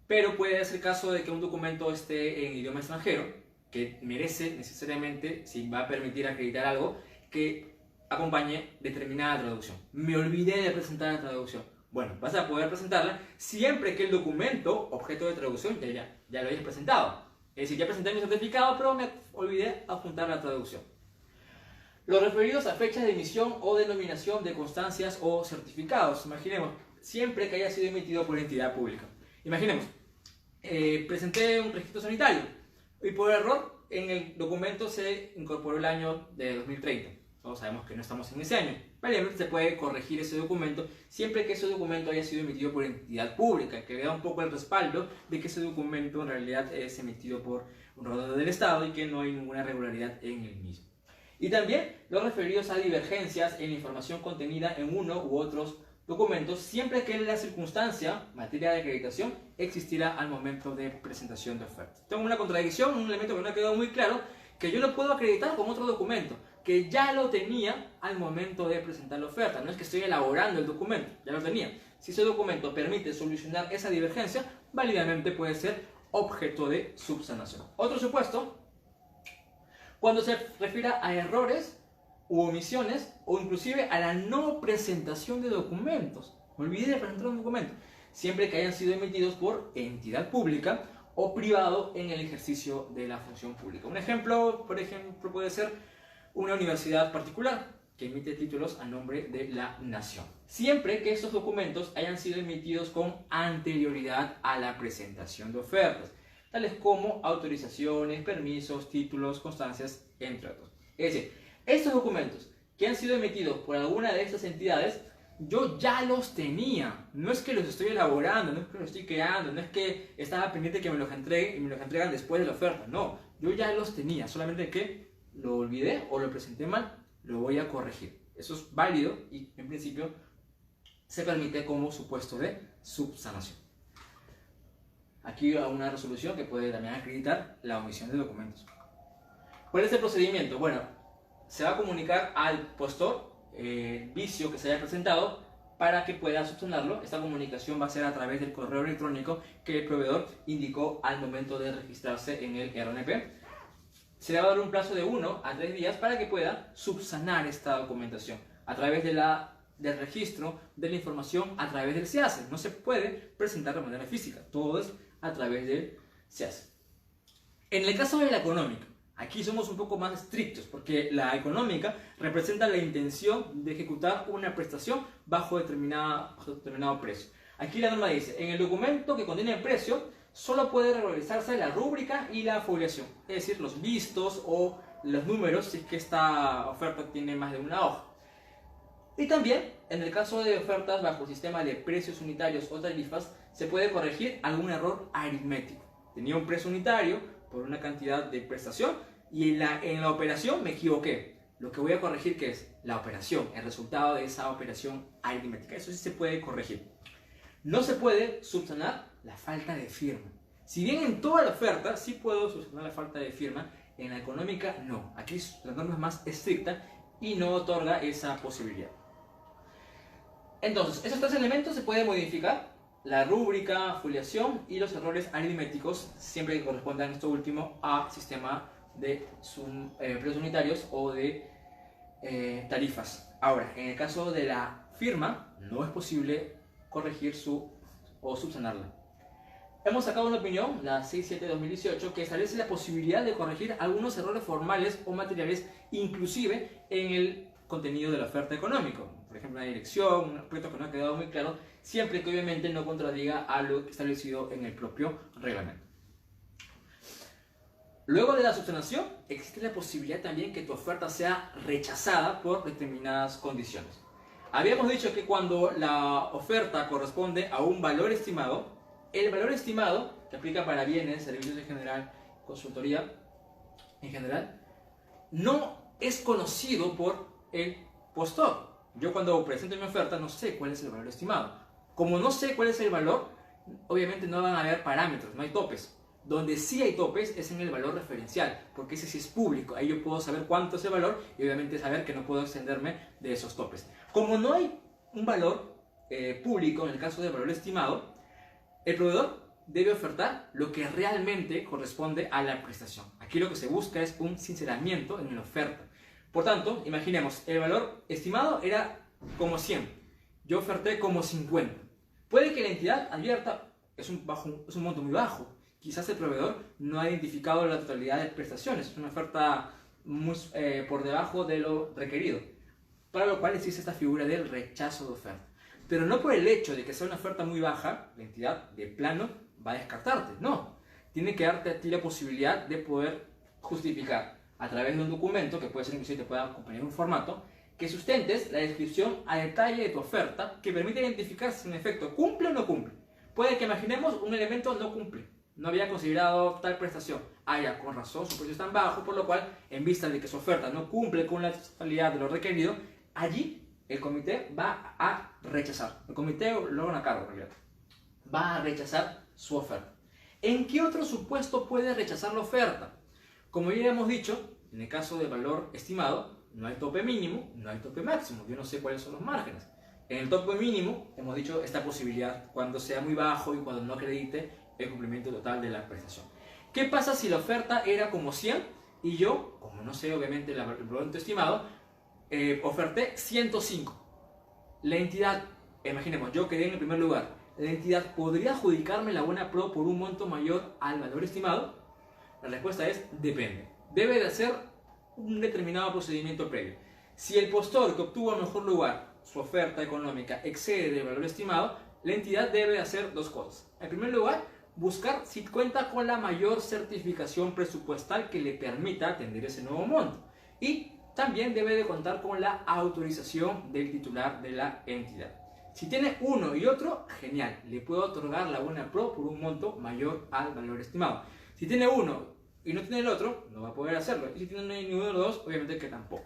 pero puede ser caso de que un documento esté en idioma extranjero, que merece necesariamente, si va a permitir acreditar algo, que acompañe determinada traducción. Me olvidé de presentar la traducción. Bueno, vas a poder presentarla siempre que el documento, objeto de traducción, ya lo hayas presentado. Es decir, ya presenté mi certificado, pero me olvidé adjuntar la traducción. Los referidos a fechas de emisión o denominación de constancias o certificados. Imaginemos, siempre que haya sido emitido por entidad pública. Imaginemos, presenté un registro sanitario y por error en el documento se incorporó el año de 2030. Todos sabemos que no estamos en ese año. Válidamente se puede corregir ese documento siempre que ese documento haya sido emitido por entidad pública, que le da un poco el respaldo de que ese documento en realidad es emitido por un órgano del Estado y que no hay ninguna irregularidad en el mismo. Y también los referidos a divergencias en la información contenida en uno u otros documentos, siempre que la circunstancia, materia de acreditación, existirá al momento de presentación de oferta. Tengo una contradicción, un elemento que no ha quedado muy claro, que yo lo puedo acreditar con otro documento, que ya lo tenía al momento de presentar la oferta. No es que estoy elaborando el documento, ya lo tenía. Si ese documento permite solucionar esa divergencia, válidamente puede ser objeto de subsanación. Otro supuesto, cuando se refiera a errores u omisiones o inclusive a la no presentación de documentos. Me olvidé de presentar un documento, siempre que hayan sido emitidos por entidad pública o privado en el ejercicio de la función pública. Un ejemplo, por ejemplo, puede ser una universidad particular que emite títulos a nombre de la nación. Siempre que estos documentos hayan sido emitidos con anterioridad a la presentación de ofertas, tales como autorizaciones, permisos, títulos, constancias, entre otros. Es decir, estos documentos que han sido emitidos por alguna de estas entidades, yo ya los tenía. No es que los estoy elaborando, no es que los estoy creando, no es que estaba pendiente que me los entreguen y me los entregan después de la oferta. No, yo ya los tenía, solamente que lo olvidé o lo presenté mal, lo voy a corregir. Eso es válido y en principio se permite como supuesto de subsanación. Aquí hay una resolución que puede también acreditar la omisión de documentos. ¿Cuál es el procedimiento? Bueno, se va a comunicar al postor el vicio que se haya presentado para que pueda subsanarlo. Esta comunicación va a ser a través del correo electrónico que el proveedor indicó al momento de registrarse en el RNP. Se le va a dar un plazo de 1 a 3 días para que pueda subsanar esta documentación a través del registro de la información a través del SEACE. No se puede presentar de manera física, todo es a través del SEACE. En el caso de la económica, aquí somos un poco más estrictos porque la económica representa la intención de ejecutar una prestación bajo determinado precio. Aquí la norma dice, en el documento que contiene el precio, solo puede regularizarse la rúbrica y la foliación, es decir, los vistos o los números si es que esta oferta tiene más de una hoja. Y también, en el caso de ofertas bajo el sistema de precios unitarios o tarifas, se puede corregir algún error aritmético. Tenía un precio unitario por una cantidad de prestación y en la operación me equivoqué. Lo que voy a corregir, ¿qué es? La operación, el resultado de esa operación aritmética. Eso sí se puede corregir. No se puede subsanar la falta de firma. Si bien en toda la oferta sí puedo subsanar la falta de firma, en la económica no. Aquí la norma es más estricta y no otorga esa posibilidad. Entonces, esos tres elementos se pueden modificar: la rúbrica, foliación y los errores aritméticos, siempre que correspondan esto último a sistema de precios unitarios o de tarifas. Ahora, en el caso de la firma, no es posible corregir o subsanarla. Hemos sacado una opinión, la 67/2018, que establece la posibilidad de corregir algunos errores formales o materiales, inclusive en el contenido de la oferta económica. Por ejemplo, una dirección, un aspecto que no ha quedado muy claro, siempre que obviamente no contradiga a lo establecido en el propio reglamento. Luego de la subsanación, existe la posibilidad también que tu oferta sea rechazada por determinadas condiciones. Habíamos dicho que cuando la oferta corresponde a un valor estimado, el valor estimado, que aplica para bienes, servicios en general, consultoría en general, no es conocido por el postor. Yo cuando presento mi oferta no sé cuál es el valor estimado. Como no sé cuál es el valor, obviamente no van a haber parámetros, no hay topes. Donde sí hay topes es en el valor referencial, porque ese sí es público. Ahí yo puedo saber cuánto es el valor y obviamente saber que no puedo extenderme de esos topes. Como no hay un valor público en el caso del valor estimado, el proveedor debe ofertar lo que realmente corresponde a la prestación. Aquí lo que se busca es un sinceramiento en la oferta. Por tanto, imaginemos, el valor estimado era como 100. Yo oferté como 50. Puede que la entidad abierta es un monto muy bajo. Quizás el proveedor no ha identificado la totalidad de prestaciones. Es una oferta muy por debajo de lo requerido. Para lo cual existe esta figura del rechazo de oferta. Pero no por el hecho de que sea una oferta muy baja, la entidad de plano va a descartarte. No. Tiene que darte a ti la posibilidad de poder justificar a través de un documento, que puede ser inclusive te pueda acompañar un formato, que sustentes la descripción a detalle de tu oferta, que permite identificar si en efecto cumple o no cumple. Puede que imaginemos un elemento no cumple. No había considerado tal prestación. Ah, ya, con razón, su precio es tan bajo, por lo cual, en vista de que su oferta no cumple con la totalidad de lo requerido, allí el comité va a rechazar. El comité, luego a cargo, en realidad, va a rechazar su oferta. ¿En qué otro supuesto puede rechazar la oferta? Como ya hemos dicho, en el caso de valor estimado, no hay tope mínimo, no hay tope máximo. Yo no sé cuáles son los márgenes. En el tope mínimo, hemos dicho esta posibilidad cuando sea muy bajo y cuando no acredite el cumplimiento total de la prestación. ¿Qué pasa si la oferta era como 100 y yo, como no sé obviamente el valor estimado, oferté 105? La entidad, imaginemos, yo quedé en el primer lugar. ¿La entidad podría adjudicarme la buena pro por un monto mayor al valor estimado? La respuesta es depende. Debe de hacer un determinado procedimiento previo. Si el postor que obtuvo el mejor lugar, su oferta económica, excede el valor estimado, la entidad debe hacer dos cosas. En primer lugar, buscar si cuenta con la mayor certificación presupuestal que le permita atender ese nuevo monto. Y también debe de contar con la autorización del titular de la entidad. Si tiene uno y otro, genial, le puedo otorgar la buena pro por un monto mayor al valor estimado. Si tiene uno y no tiene el otro, no va a poder hacerlo. Y si tiene ninguno de los dos, obviamente que tampoco.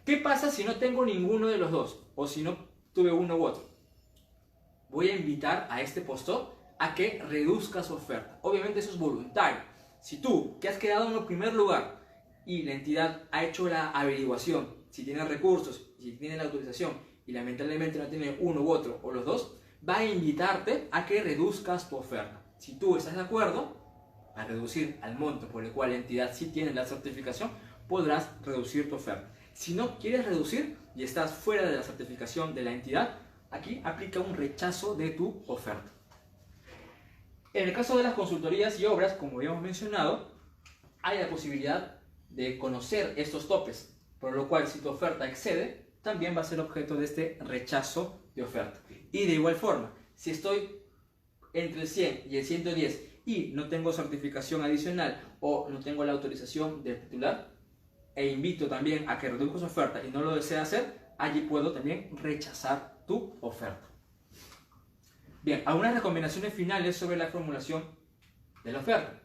¿Qué pasa si no tengo ninguno de los dos? O si no tuve uno u otro. Voy a invitar a este postor a que reduzca su oferta. Obviamente eso es voluntario. Si tú, que has quedado en el primer lugar y la entidad ha hecho la averiguación, si tiene recursos, si tiene la autorización y lamentablemente no tiene uno u otro o los dos, va a invitarte a que reduzcas tu oferta. Si tú estás de acuerdo a reducir al monto por el cual la entidad sí tiene la certificación, podrás reducir tu oferta. Si no quieres reducir y estás fuera de la certificación de la entidad, aquí aplica un rechazo de tu oferta. En el caso de las consultorías y obras, como habíamos mencionado, hay la posibilidad de conocer estos topes, por lo cual si tu oferta excede, también va a ser objeto de este rechazo de oferta. Y de igual forma, si estoy entre el 100 y el 110 y no tengo certificación adicional o no tengo la autorización del titular, e invito también a que reduzca su oferta y no lo desea hacer, allí puedo también rechazar tu oferta. Bien, algunas recomendaciones finales sobre la formulación de la oferta.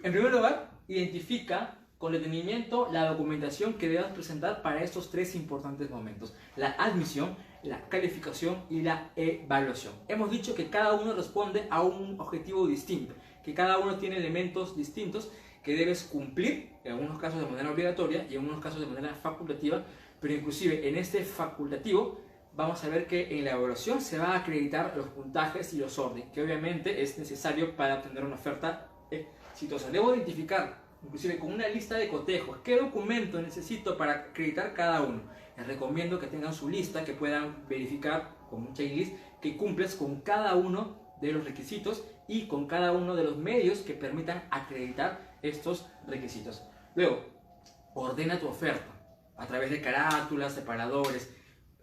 En primer lugar, identifica con detenimiento la documentación que debas presentar para estos tres importantes momentos: la admisión, la calificación y la evaluación. Hemos dicho que cada uno responde a un objetivo distinto, que cada uno tiene elementos distintos que debes cumplir, en algunos casos de manera obligatoria y en algunos casos de manera facultativa, pero inclusive en este facultativo vamos a ver que en la evaluación se va a acreditar los puntajes y los órdenes, que obviamente es necesario para obtener una oferta exitosa. Debo identificar, inclusive con una lista de cotejos, qué documento necesito para acreditar cada uno. Les recomiendo que tengan su lista, que puedan verificar con un checklist que cumples con cada uno de los requisitos y con cada uno de los medios que permitan acreditar estos requisitos. Luego, ordena tu oferta a través de carátulas, separadores.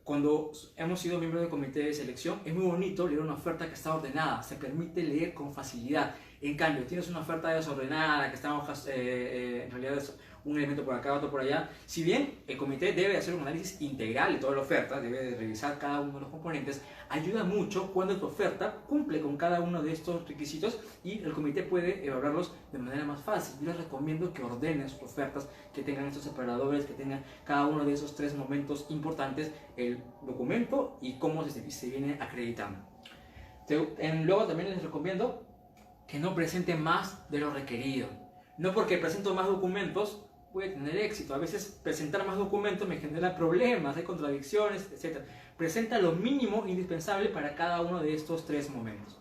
Cuando hemos sido miembros del comité de selección, es muy bonito leer una oferta que está ordenada, se permite leer con facilidad. En cambio, tienes una oferta desordenada, que está en hojas, en realidad es un elemento por acá, otro por allá. Si bien el comité debe hacer un análisis integral de toda la oferta, debe de revisar cada uno de los componentes, ayuda mucho cuando tu oferta cumple con cada uno de estos requisitos y el comité puede evaluarlos de manera más fácil. Yo les recomiendo que ordenen sus ofertas, que tengan estos separadores, que tengan cada uno de esos tres momentos importantes, el documento y cómo se viene acreditando. Luego también les recomiendo que no presenten más de lo requerido. No porque presento más documentos puede tener éxito. A veces presentar más documentos me genera problemas, hay contradicciones, etc. Presenta lo mínimo indispensable para cada uno de estos tres momentos.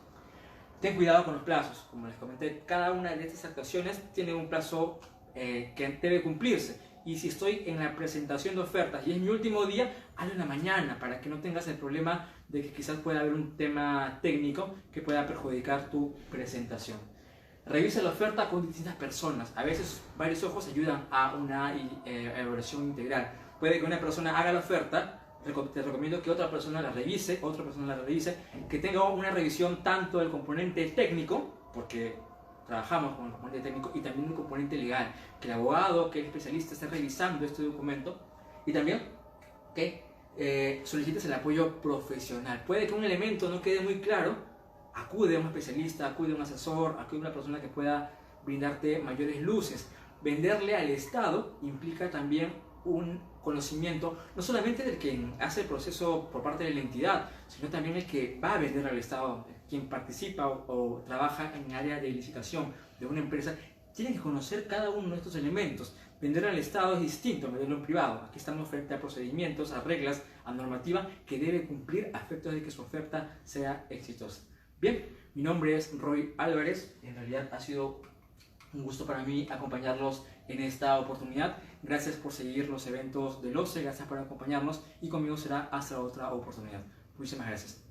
Ten cuidado con los plazos. Como les comenté, cada una de estas actuaciones tiene un plazo que debe cumplirse. Y si estoy en la presentación de ofertas y es mi último día, hazlo en la mañana para que no tengas el problema de que quizás pueda haber un tema técnico que pueda perjudicar tu presentación. Revisa la oferta con distintas personas. A veces varios ojos ayudan a una evaluación integral. Puede que una persona haga la oferta, te recomiendo que otra persona la revise, que tenga una revisión tanto del componente técnico, porque trabajamos con el componente técnico, y también el componente legal, que el abogado, que el especialista esté revisando este documento, y también que solicites el apoyo profesional. Puede que un elemento no quede muy claro, acude a un especialista, acude a un asesor, acude a una persona que pueda brindarte mayores luces. Venderle al Estado implica también un conocimiento, no solamente del que hace el proceso por parte de la entidad, sino también el que va a vender al Estado. Quien participa o trabaja en el área de licitación de una empresa tiene que conocer cada uno de estos elementos. Vender al Estado es distinto a venderlo en privado. Aquí estamos frente a procedimientos, a reglas, a normativa que debe cumplir a efectos de que su oferta sea exitosa. Bien, mi nombre es Roy Álvarez. En realidad ha sido un gusto para mí acompañarlos en esta oportunidad. Gracias por seguir los eventos del OCE, gracias por acompañarnos y conmigo será hasta otra oportunidad. Muchísimas gracias.